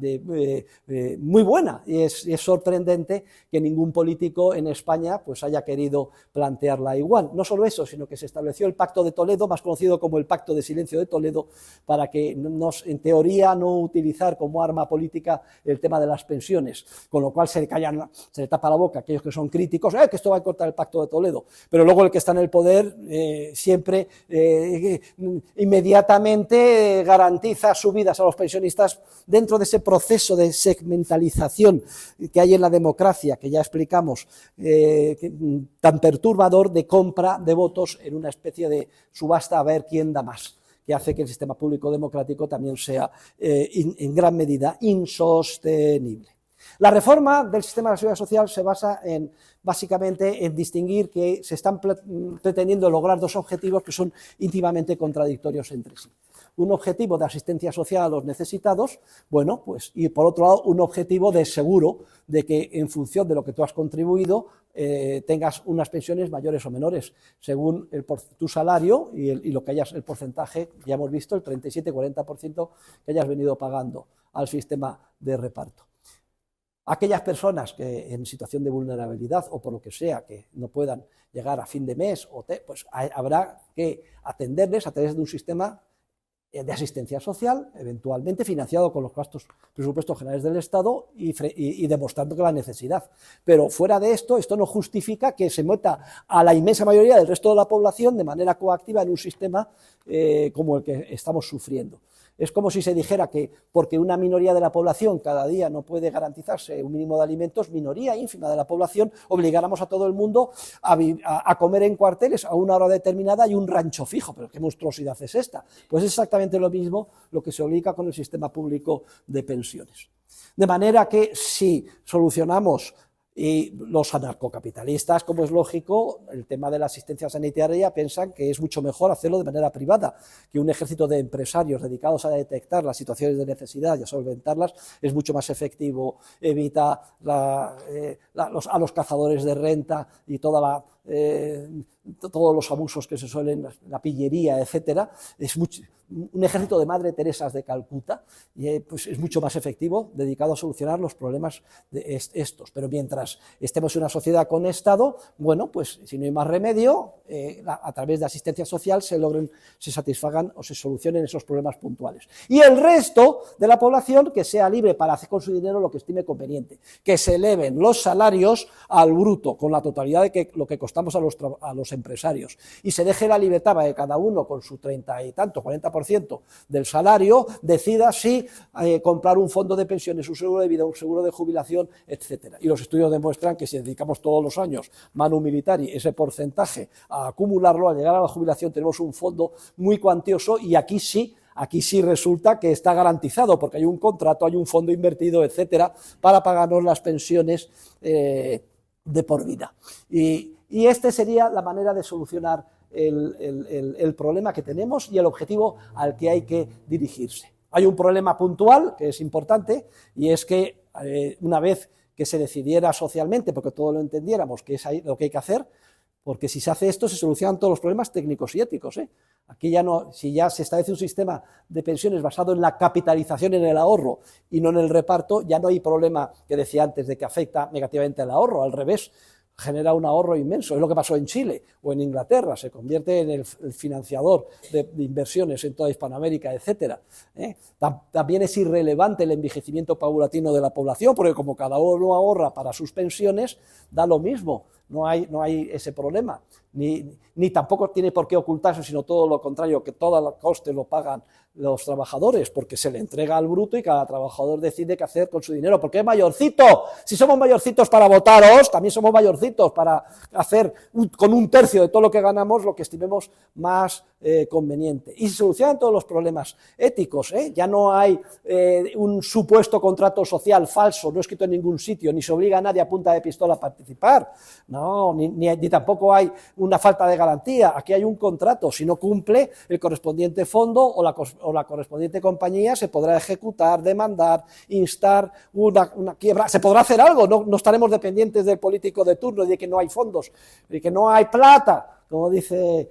A: muy buena y es sorprendente que ningún político en España pues haya querido plantearla igual. No solo eso, sino que se estableció el Pacto de Toledo, más conocido como el Pacto de Silencio de Toledo, para que en teoría no utilizar como arma política el tema de las pensiones, con lo cual se le tapa la boca a aquellos que son críticos, que esto va a cortar el Pacto de Toledo, pero luego el que está en el poder siempre inmediatamente garantiza subidas a los pensionistas dentro de ese proceso de segmentalización que hay en la democracia, que ya explicamos, tan perturbador de compra de votos en una especie de subasta a ver quién da más, que hace que el sistema público democrático también sea en gran medida insostenible. La reforma del sistema de la seguridad social se basa básicamente en distinguir que se están pretendiendo lograr dos objetivos que son íntimamente contradictorios entre sí. un objetivo de asistencia social a los necesitados, bueno, pues, y por otro lado, un objetivo de seguro de que en función de lo que tú has contribuido, tengas unas pensiones mayores o menores, según tu salario y lo que hayas, el porcentaje, ya hemos visto, el 37-40% que hayas venido pagando al sistema de reparto. Aquellas personas que en situación de vulnerabilidad o por lo que sea, que no puedan llegar a fin de mes, pues habrá que atenderles a través de un sistema de asistencia social, eventualmente financiado con los gastos presupuestos generales del Estado y demostrando que la necesidad. Pero fuera de esto, esto no justifica que se meta a la inmensa mayoría del resto de la población de manera coactiva en un sistema como el que estamos sufriendo. Es como si se dijera que porque una minoría de la población cada día no puede garantizarse un mínimo de alimentos, minoría ínfima de la población, obligáramos a todo el mundo a comer en cuarteles a una hora determinada y un rancho fijo. Pero qué monstruosidad es esta. Pues es exactamente lo mismo lo que se obliga con el sistema público de pensiones. De manera que si solucionamos y los anarcocapitalistas, como es lógico, el tema de la asistencia sanitaria piensan que es mucho mejor hacerlo de manera privada, que un ejército de empresarios dedicados a detectar las situaciones de necesidad y a solventarlas es mucho más efectivo, evita a los cazadores de renta y todos los abusos que se suelen, la pillería, etcétera. Es un ejército de Madre Teresas de Calcuta y pues es mucho más efectivo, dedicado a solucionar los problemas de estos. Pero mientras estemos en una sociedad con Estado, bueno, pues si no hay más remedio, a través de asistencia social se satisfagan o se solucionen esos problemas puntuales. Y el resto de la población que sea libre para hacer con su dinero lo que estime conveniente, que se eleven los salarios al bruto, con la totalidad de lo que costamos a los empresarios, y se deje la libertad para que cada uno con su 30 y tanto, 40% del salario decida si comprar un fondo de pensiones, un seguro de vida, un seguro de jubilación, etcétera. Y los estudios demuestran que si dedicamos todos los años manu militari ese porcentaje a acumularlo, al llegar a la jubilación tenemos un fondo muy cuantioso y aquí sí resulta que está garantizado porque hay un contrato, hay un fondo invertido, etcétera, para pagarnos las pensiones de por vida. Y esta sería la manera de solucionar el problema que tenemos y el objetivo al que hay que dirigirse. Hay un problema puntual que es importante y es que una vez que se decidiera socialmente, porque todos lo entendiéramos que es lo que hay que hacer, porque si se hace esto se solucionan todos los problemas técnicos y éticos. Aquí ya no, si ya se establece un sistema de pensiones basado en la capitalización en el ahorro y no en el reparto, ya no hay problema que decía antes de que afecta negativamente al ahorro, al revés, genera un ahorro inmenso. Es lo que pasó en Chile o en Inglaterra, se convierte en el financiador de inversiones en toda Hispanoamérica, etcétera. También es irrelevante el envejecimiento paulatino de la población, porque como cada uno ahorra para sus pensiones, da lo mismo, no hay ese problema, ni tampoco tiene por qué ocultarse, sino todo lo contrario, que todo el coste lo pagan los trabajadores, porque se le entrega al bruto y cada trabajador decide qué hacer con su dinero, porque es mayorcito. Si somos mayorcitos para votaros, también somos mayorcitos para hacer con un tercio de todo lo que ganamos lo que estimemos más conveniente. Y se solucionan todos los problemas éticos, ya no hay un supuesto contrato social falso, no escrito en ningún sitio, ni se obliga a nadie a punta de pistola a participar, no, ni tampoco hay una falta de garantía. Aquí hay un contrato, si no cumple el correspondiente fondo o la correspondiente compañía se podrá ejecutar, demandar, instar una quiebra, se podrá hacer algo, no estaremos dependientes del político de turno y de que no hay fondos, de que no hay plata, como dice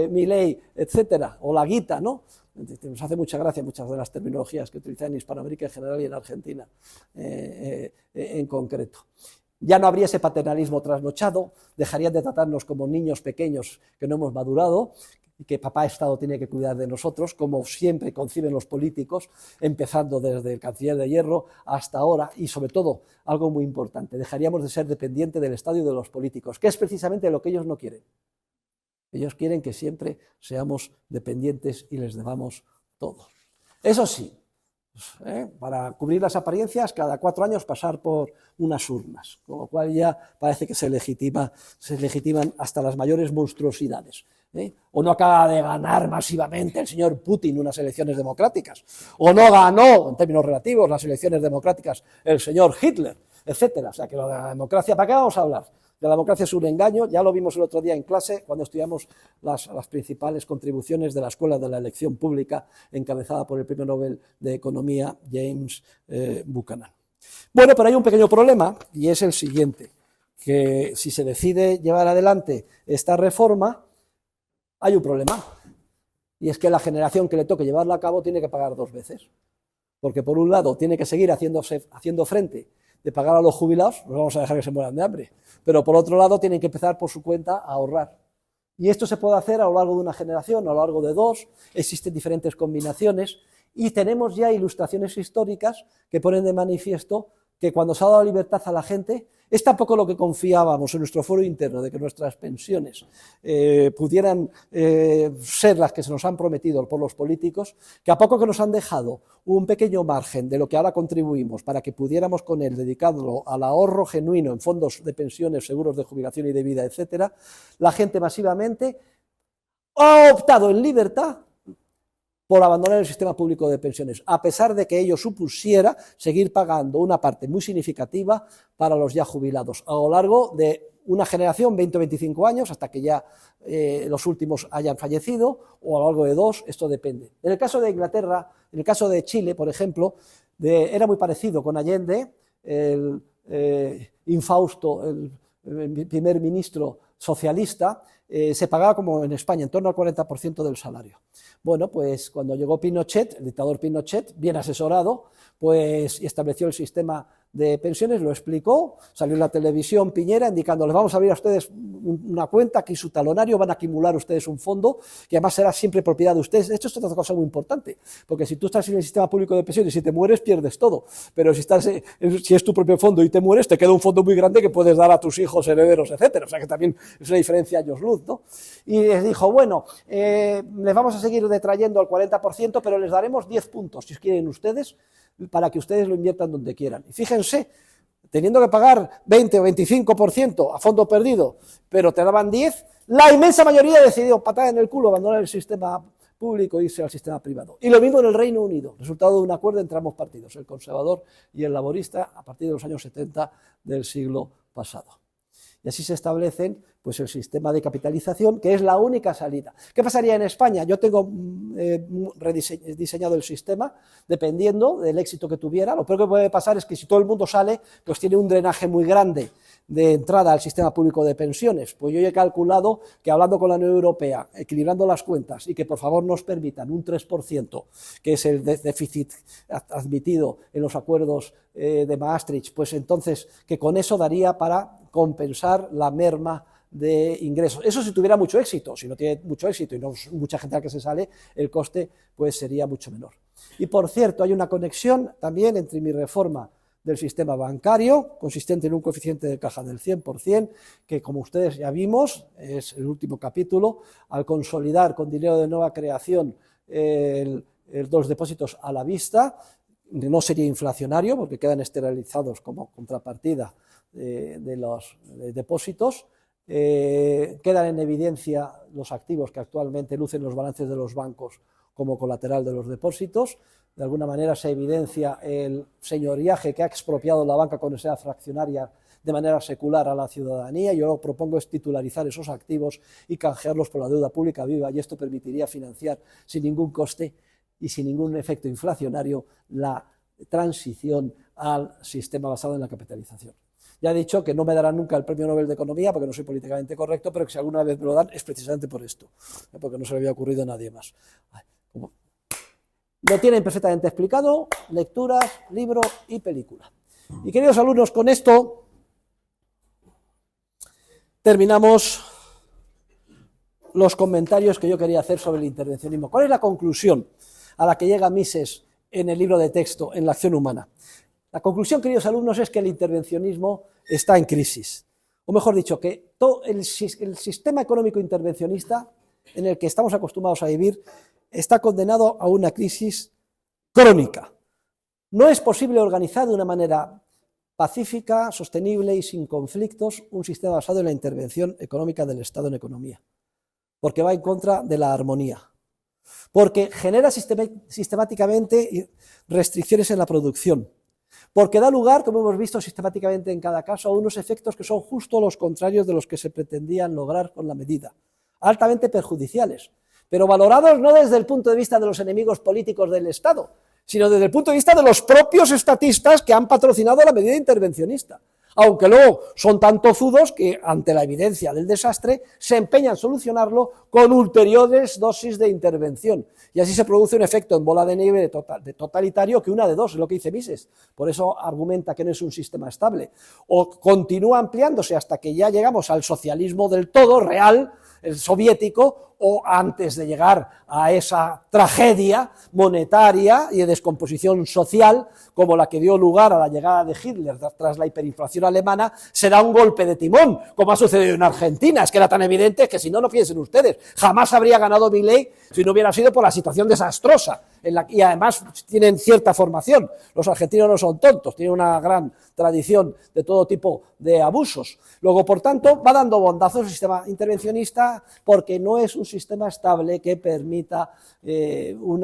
A: Milei, etcétera, o la guita, ¿no? Nos hace mucha gracia muchas de las terminologías que utilizan en Hispanoamérica en general y en Argentina en concreto. Ya no habría ese paternalismo trasnochado, dejarían de tratarnos como niños pequeños que no hemos madurado, y que papá Estado tiene que cuidar de nosotros, como siempre conciben los políticos, empezando desde el canciller de hierro hasta ahora, y sobre todo, algo muy importante, dejaríamos de ser dependientes del Estado y de los políticos, que es precisamente lo que ellos no quieren. Ellos quieren que siempre seamos dependientes y les debamos todo. Eso sí, para cubrir las apariencias, cada 4 años pasar por unas urnas, con lo cual ya parece que se legitiman hasta las mayores monstruosidades. O no acaba de ganar masivamente el señor Putin unas elecciones democráticas, o no ganó, en términos relativos, las elecciones democráticas el señor Hitler, etcétera. O sea, que lo de la democracia, ¿para qué vamos a hablar? La democracia es un engaño, ya lo vimos el otro día en clase cuando estudiamos las principales contribuciones de la Escuela de la Elección Pública encabezada por el Premio Nobel de Economía James Buchanan. Bueno, pero hay un pequeño problema y es el siguiente, que si se decide llevar adelante esta reforma, hay un problema, y es que la generación que le toque llevarla a cabo tiene que pagar dos veces, porque por un lado tiene que seguir haciendo frente de pagar a los jubilados, no vamos a dejar que se mueran de hambre, pero por otro lado tienen que empezar por su cuenta a ahorrar. Y esto se puede hacer a lo largo de una generación, a lo largo de dos, existen diferentes combinaciones, y tenemos ya ilustraciones históricas que ponen de manifiesto que cuando se ha dado libertad a la gente, es tampoco lo que confiábamos en nuestro foro interno, de que nuestras pensiones pudieran ser las que se nos han prometido por los políticos, que a poco que nos han dejado un pequeño margen de lo que ahora contribuimos para que pudiéramos con él dedicarlo al ahorro genuino en fondos de pensiones, seguros de jubilación y de vida, etcétera, la gente masivamente ha optado en libertad por abandonar el sistema público de pensiones, a pesar de que ello supusiera seguir pagando una parte muy significativa para los ya jubilados, a lo largo de una generación, 20 o 25 años, hasta que ya los últimos hayan fallecido, o a lo largo de dos, esto depende. En el caso de Inglaterra, en el caso de Chile, por ejemplo, era muy parecido con Allende, el infausto, el primer ministro socialista, se pagaba como en España, en torno al 40% del salario. Bueno, pues cuando llegó Pinochet, el dictador Pinochet, bien asesorado, pues estableció el sistema de pensiones, lo explicó, salió en la televisión Piñera indicando, les vamos a abrir a ustedes una cuenta, aquí su talonario, van a acumular ustedes un fondo, que además será siempre propiedad de ustedes. De hecho, esto es otra cosa muy importante, porque si tú estás en el sistema público de pensiones y te mueres, pierdes todo, pero si es tu propio fondo y te mueres, te queda un fondo muy grande que puedes dar a tus hijos, herederos, etcétera. O sea que también es una diferencia años luz, ¿no? Y les dijo, bueno, les vamos a seguir detrayendo al 40%, pero les daremos 10 puntos, si quieren ustedes, para que ustedes lo inviertan donde quieran. Y fíjense, teniendo que pagar 20 o 25% a fondo perdido, pero te daban 10, la inmensa mayoría decidió patada en el culo, abandonar el sistema público e irse al sistema privado. Y lo mismo en el Reino Unido, resultado de un acuerdo entre ambos partidos, el conservador y el laborista, a partir de los años 70 del siglo pasado. Y así se establecen pues, el sistema de capitalización, que es la única salida. ¿Qué pasaría en España? Yo tengo diseñado el sistema, dependiendo del éxito que tuviera. Lo peor que puede pasar es que si todo el mundo sale, pues tiene un drenaje muy grande de entrada al sistema público de pensiones. Pues yo he calculado que hablando con la Unión Europea, equilibrando las cuentas y que por favor nos permitan un 3%, que es el déficit admitido en los acuerdos de Maastricht, pues entonces que con eso daría para compensar la merma de ingresos. Eso si tuviera mucho éxito. Si no tiene mucho éxito y no mucha gente a la que se sale, el coste pues sería mucho menor. Y por cierto, hay una conexión también entre mi reforma del sistema bancario, consistente en un coeficiente de caja del 100%, que como ustedes ya vimos, es el último capítulo, al consolidar con dinero de nueva creación los depósitos a la vista, no sería inflacionario porque quedan esterilizados como contrapartida de los depósitos, quedan en evidencia los activos que actualmente lucen los balances de los bancos como colateral de los depósitos, de alguna manera se evidencia el señoriaje que ha expropiado la banca con esa fraccionaria de manera secular a la ciudadanía. Yo lo que propongo es titularizar esos activos y canjearlos por la deuda pública viva, y esto permitiría financiar sin ningún coste y sin ningún efecto inflacionario la transición al sistema basado en la capitalización. Ya he dicho que no me darán nunca el Premio Nobel de Economía porque no soy políticamente correcto, pero que si alguna vez me lo dan es precisamente por esto, porque no se le había ocurrido a nadie más. Lo tienen perfectamente explicado, lecturas, libro y película. Y queridos alumnos, con esto terminamos los comentarios que yo quería hacer sobre el intervencionismo. ¿Cuál es la conclusión a la que llega Mises en el libro de texto, en la acción humana? La conclusión, queridos alumnos, es que el intervencionismo está en crisis. O mejor dicho, que todo el sistema económico intervencionista en el que estamos acostumbrados a vivir está condenado a una crisis crónica. No es posible organizar de una manera pacífica, sostenible y sin conflictos un sistema basado en la intervención económica del Estado en economía, porque va en contra de la armonía, porque genera sistemáticamente restricciones en la producción, porque da lugar, como hemos visto sistemáticamente en cada caso, a unos efectos que son justo los contrarios de los que se pretendían lograr con la medida, altamente perjudiciales, pero valorados no desde el punto de vista de los enemigos políticos del Estado, sino desde el punto de vista de los propios estatistas que han patrocinado la medida intervencionista, aunque luego son tan tozudos que, ante la evidencia del desastre, se empeñan en solucionarlo con ulteriores dosis de intervención. Y así se produce un efecto en bola de nieve de totalitario que una de dos, es lo que dice Mises. Por eso argumenta que no es un sistema estable. O continúa ampliándose hasta que ya llegamos al socialismo del todo, real, el soviético, o antes de llegar a esa tragedia monetaria y de descomposición social, como la que dio lugar a la llegada de Hitler tras la hiperinflación alemana, será un golpe de timón, como ha sucedido en Argentina. Es que era tan evidente que si no, no piensen ustedes, jamás habría ganado Milei si no hubiera sido por la situación desastrosa, y además tienen cierta formación. Los argentinos no son tontos, tienen una gran tradición de todo tipo de abusos. Luego, por tanto, va dando bondazos el sistema intervencionista porque no es un sistema estable que permita un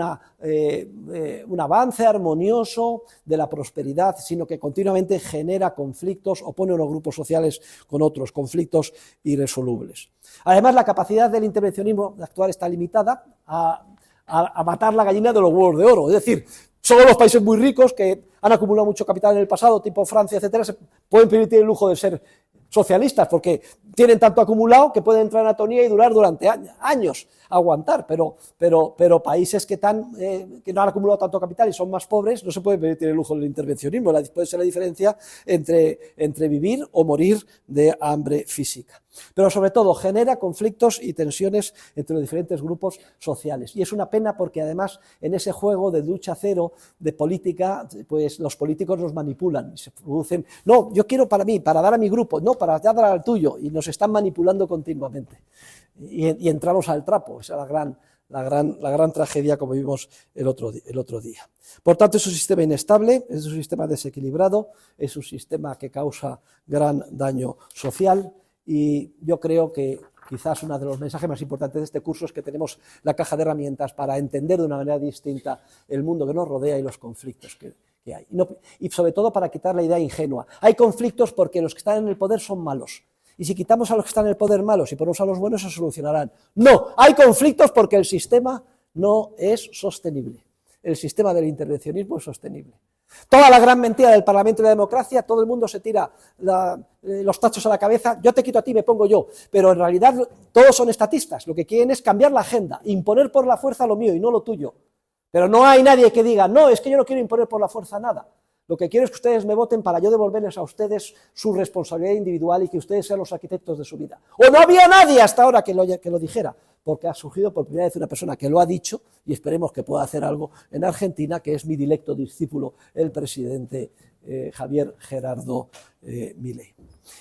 A: avance armonioso de la prosperidad, sino que continuamente genera conflictos o pone unos grupos sociales con otros, conflictos irresolubles. Además, la capacidad del intervencionismo actual está limitada a matar la gallina de los huevos de oro, es decir, solo los países muy ricos que han acumulado mucho capital en el pasado, tipo Francia, etcétera, se pueden permitir el lujo de ser socialistas, porque tienen tanto acumulado que pueden entrar en atonía y durar durante años, aguantar, pero países que no han acumulado tanto capital y son más pobres no se pueden permitir el lujo del intervencionismo. Puede ser la diferencia entre vivir o morir de hambre física. Pero sobre todo genera conflictos y tensiones entre los diferentes grupos sociales. Y es una pena porque además en ese juego de lucha cero, de política, pues los políticos nos manipulan y se producen, no, yo quiero para mí, para dar a mi grupo, no, para dar al tuyo, y nos están manipulando continuamente. Y entramos al trapo, esa es la gran tragedia como vimos el otro día. Por tanto, es un sistema inestable, es un sistema desequilibrado, es un sistema que causa gran daño social. Y yo creo que quizás uno de los mensajes más importantes de este curso es que tenemos la caja de herramientas para entender de una manera distinta el mundo que nos rodea y los conflictos que hay. Y sobre todo para quitar la idea ingenua. Hay conflictos porque los que están en el poder son malos. Y si quitamos a los que están en el poder malos y ponemos a los buenos, se solucionarán. No, hay conflictos porque el sistema no es sostenible. El sistema del intervencionismo es sostenible. Toda la gran mentira del Parlamento y la democracia, todo el mundo se tira los tachos a la cabeza, yo te quito a ti, me pongo yo, pero en realidad todos son estatistas, lo que quieren es cambiar la agenda, imponer por la fuerza lo mío y no lo tuyo, pero no hay nadie que diga, no, es que yo no quiero imponer por la fuerza nada, lo que quiero es que ustedes me voten para yo devolverles a ustedes su responsabilidad individual y que ustedes sean los arquitectos de su vida. O no había nadie hasta ahora que lo dijera, porque ha surgido por primera vez una persona que lo ha dicho y esperemos que pueda hacer algo en Argentina, que es mi directo discípulo, el presidente Javier Gerardo Milei.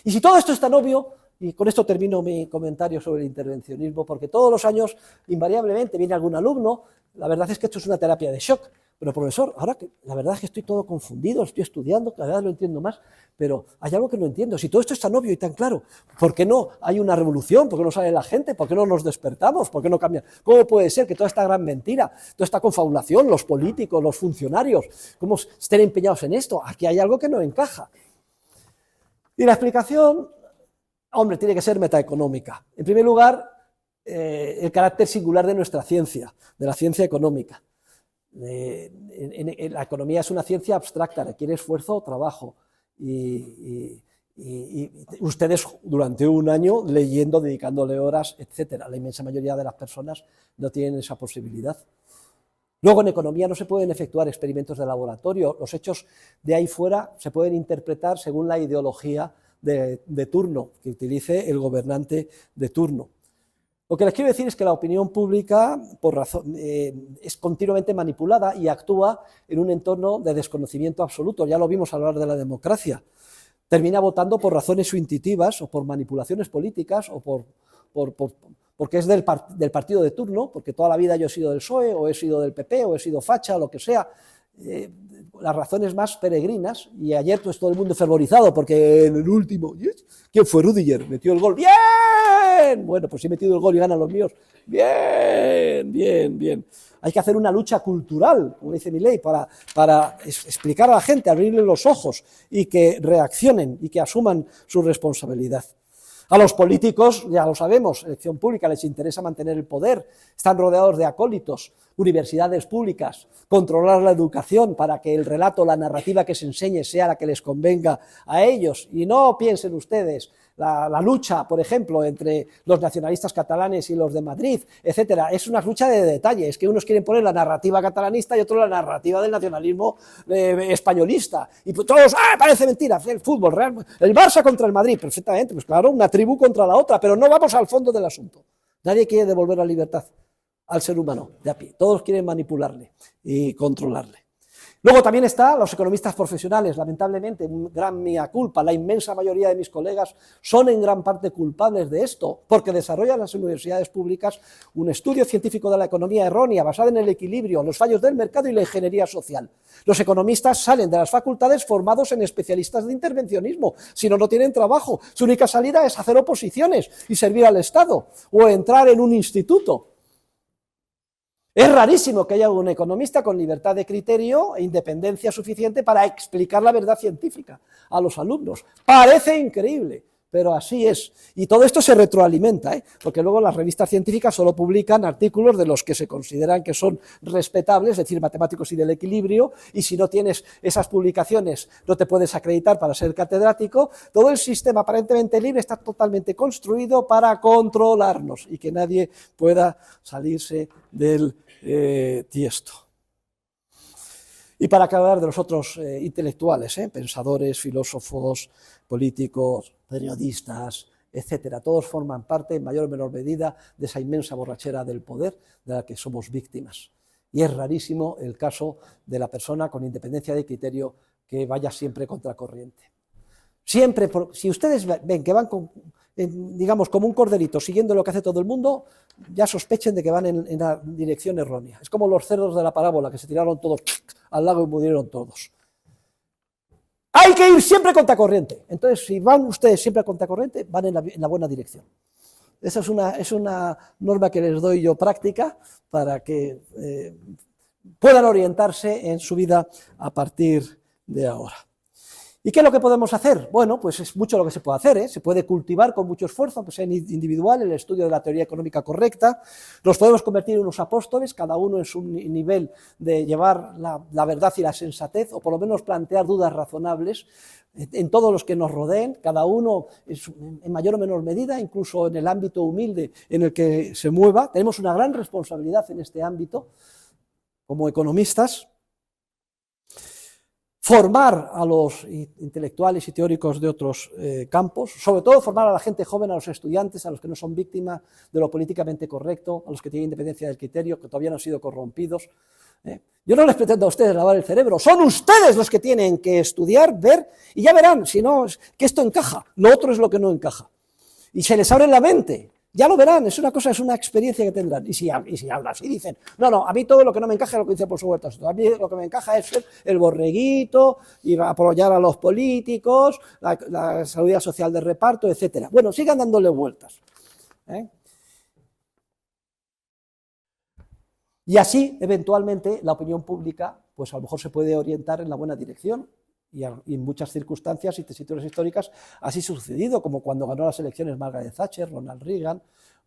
A: Y si todo esto es tan obvio, y con esto termino mi comentario sobre el intervencionismo, porque todos los años invariablemente viene algún alumno, la verdad es que esto es una terapia de shock. Pero profesor, ahora que la verdad es que estoy todo confundido, estoy estudiando, cada vez lo entiendo más, pero hay algo que no entiendo. Si todo esto es tan obvio y tan claro, ¿por qué no hay una revolución? ¿Por qué no sale la gente? ¿Por qué no nos despertamos? ¿Por qué no cambia? ¿Cómo puede ser que toda esta gran mentira, toda esta confabulación, los políticos, los funcionarios, cómo estén empeñados en esto? Aquí hay algo que no encaja. Y la explicación, hombre, tiene que ser metaeconómica. En primer lugar, el carácter singular de nuestra ciencia, de la ciencia económica. La economía es una ciencia abstracta, requiere esfuerzo, trabajo y ustedes durante un año leyendo, dedicándole horas, etcétera. La inmensa mayoría de las personas no tienen esa posibilidad. Luego, en economía no se pueden efectuar experimentos de laboratorio, los hechos de ahí fuera se pueden interpretar según la ideología de turno que utilice el gobernante de turno. Lo que les quiero decir es que la opinión pública es continuamente manipulada y actúa en un entorno de desconocimiento absoluto. Ya lo vimos al hablar de la democracia. Termina votando por razones intuitivas o por manipulaciones políticas o porque es del partido de turno, porque toda la vida yo he sido del PSOE o he sido del PP o he sido facha o lo que sea. Las razones más peregrinas, y ayer pues todo el mundo fervorizado porque en el último ¿Quién fue? Rüdiger, metió el gol. ¡Bien! Bueno, pues si he metido el gol y ganan los míos. ¡Bien! Bien, bien. Hay que hacer una lucha cultural, como dice Milei, para explicar a la gente, abrirle los ojos y que reaccionen y que asuman su responsabilidad. A los políticos, ya lo sabemos, elección pública, les interesa mantener el poder, están rodeados de acólitos, universidades públicas, controlar la educación para que el relato, la narrativa que se enseñe sea la que les convenga a ellos. Y no piensen ustedes, la lucha, por ejemplo, entre los nacionalistas catalanes y los de Madrid, etcétera, es una lucha de detalles, que unos quieren poner la narrativa catalanista y otros la narrativa del nacionalismo españolista. Y pues todos, parece mentira, el fútbol, real, el Barça contra el Madrid, perfectamente, pues claro, una tribu contra la otra, pero no vamos al fondo del asunto. Nadie quiere devolver la libertad al ser humano de a pie, todos quieren manipularle y controlarle. Luego también están los economistas profesionales, lamentablemente, un gran mea culpa, la inmensa mayoría de mis colegas son en gran parte culpables de esto, porque desarrollan en las universidades públicas un estudio científico de la economía errónea, basado en el equilibrio, los fallos del mercado y la ingeniería social. Los economistas salen de las facultades formados en especialistas de intervencionismo, si no, no tienen trabajo, su única salida es hacer oposiciones y servir al Estado, o entrar en un instituto. Es rarísimo que haya un economista con libertad de criterio e independencia suficiente para explicar la verdad científica a los alumnos. Parece increíble, pero así es. Y todo esto se retroalimenta, porque luego las revistas científicas solo publican artículos de los que se consideran que son respetables, es decir, matemáticos y del equilibrio, y si no tienes esas publicaciones no te puedes acreditar para ser catedrático. Todo el sistema aparentemente libre está totalmente construido para controlarnos y que nadie pueda salirse del tiesto. Y para acabar de los otros intelectuales, pensadores, filósofos, políticos, periodistas, etcétera, todos forman parte en mayor o menor medida de esa inmensa borrachera del poder de la que somos víctimas. Y es rarísimo el caso de la persona con independencia de criterio que vaya siempre contracorriente. Siempre, si ustedes ven que van digamos, como un corderito siguiendo lo que hace todo el mundo, ya sospechen de que van en la dirección errónea. Es como los cerdos de la parábola que se tiraron todos al lago y murieron todos. Hay que ir siempre contracorriente. Entonces, si van ustedes siempre a contracorriente, van en la buena dirección. Esa es una norma que les doy yo práctica para que puedan orientarse en su vida a partir de ahora. ¿Y qué es lo que podemos hacer? Bueno, pues es mucho lo que se puede hacer, se puede cultivar con mucho esfuerzo, pues en individual, el estudio de la teoría económica correcta, nos podemos convertir en unos apóstoles, cada uno en su nivel de llevar la verdad y la sensatez, o por lo menos plantear dudas razonables en todos los que nos rodeen, cada uno en mayor o menor medida, incluso en el ámbito humilde en el que se mueva. Tenemos una gran responsabilidad en este ámbito, como economistas. Formar a los intelectuales y teóricos de otros campos, sobre todo formar a la gente joven, a los estudiantes, a los que no son víctimas de lo políticamente correcto, a los que tienen independencia del criterio, que todavía no han sido corrompidos. Yo no les pretendo a ustedes lavar el cerebro, son ustedes los que tienen que estudiar, ver, y ya verán, si no, que esto encaja, lo otro es lo que no encaja. Y se les abre la mente. Ya lo verán, es una experiencia que tendrán. Y si hablan así, dicen, no, a mí todo lo que no me encaja es lo que dice por su huerta. A mí lo que me encaja es ser el borreguito, y apoyar a los políticos, la seguridad social de reparto, etcétera. Bueno, sigan dándole vueltas. Y así, eventualmente, la opinión pública, pues a lo mejor se puede orientar en la buena dirección. Y en muchas circunstancias y tesituras históricas así ha sucedido, como cuando ganó las elecciones Margaret Thatcher, Ronald Reagan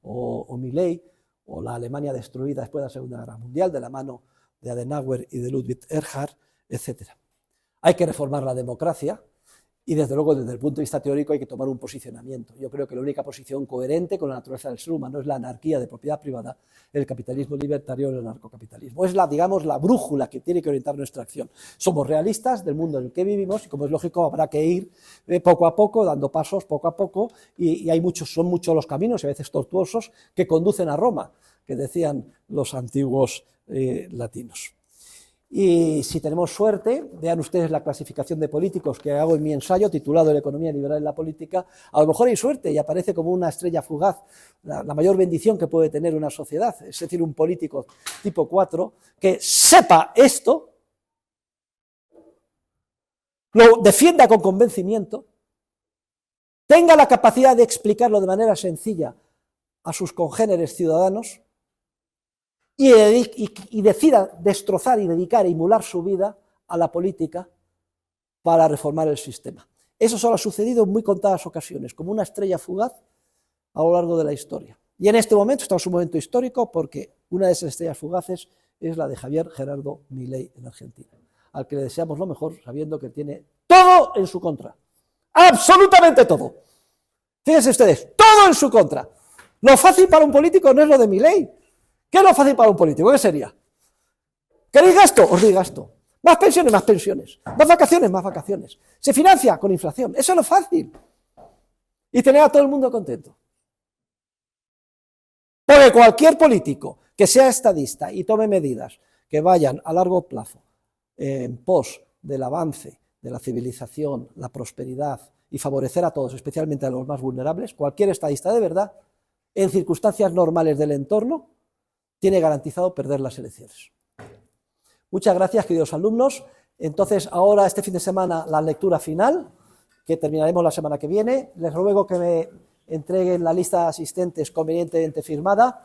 A: o Milei, o la Alemania destruida después de la Segunda Guerra Mundial, de la mano de Adenauer y de Ludwig Erhard, etc. Hay que reformar la democracia y, desde luego, desde el punto de vista teórico hay que tomar un posicionamiento. Yo creo que la única posición coherente con la naturaleza del ser humano es la anarquía de propiedad privada, el capitalismo libertario y el anarcocapitalismo. Es digamos, la brújula que tiene que orientar nuestra acción. Somos realistas del mundo en el que vivimos y, como es lógico, habrá que ir poco a poco, dando pasos poco a poco, y son muchos los caminos, y a veces tortuosos, que conducen a Roma, que decían los antiguos latinos. Y si tenemos suerte, vean ustedes la clasificación de políticos que hago en mi ensayo titulado La economía liberal en la política, a lo mejor hay suerte y aparece como una estrella fugaz, la mayor bendición que puede tener una sociedad, es decir, un político tipo 4 que sepa esto, lo defienda con convencimiento, tenga la capacidad de explicarlo de manera sencilla a sus congéneres ciudadanos y decida destrozar y dedicar e inmolar su vida a la política para reformar el sistema. Eso solo ha sucedido en muy contadas ocasiones, como una estrella fugaz a lo largo de la historia. Y en este momento estamos en un momento histórico porque una de esas estrellas fugaces es la de Javier Gerardo Milei en Argentina, al que le deseamos lo mejor sabiendo que tiene todo en su contra, absolutamente todo. Fíjense ustedes, todo en su contra. Lo fácil para un político no es lo de Milei. ¿Qué es lo fácil para un político? ¿Qué sería? ¿Queréis gasto? Os doy gasto. Más pensiones, más pensiones. Más vacaciones, más vacaciones. Se financia con inflación. Eso es lo fácil. Y tener a todo el mundo contento. Porque cualquier político que sea estadista y tome medidas que vayan a largo plazo en pos del avance de la civilización, la prosperidad y favorecer a todos, especialmente a los más vulnerables, cualquier estadista de verdad, en circunstancias normales del entorno, tiene garantizado perder las elecciones. Muchas gracias, queridos alumnos. Entonces, ahora, este fin de semana, la lectura final, que terminaremos la semana que viene. Les ruego que me entreguen la lista de asistentes convenientemente firmada.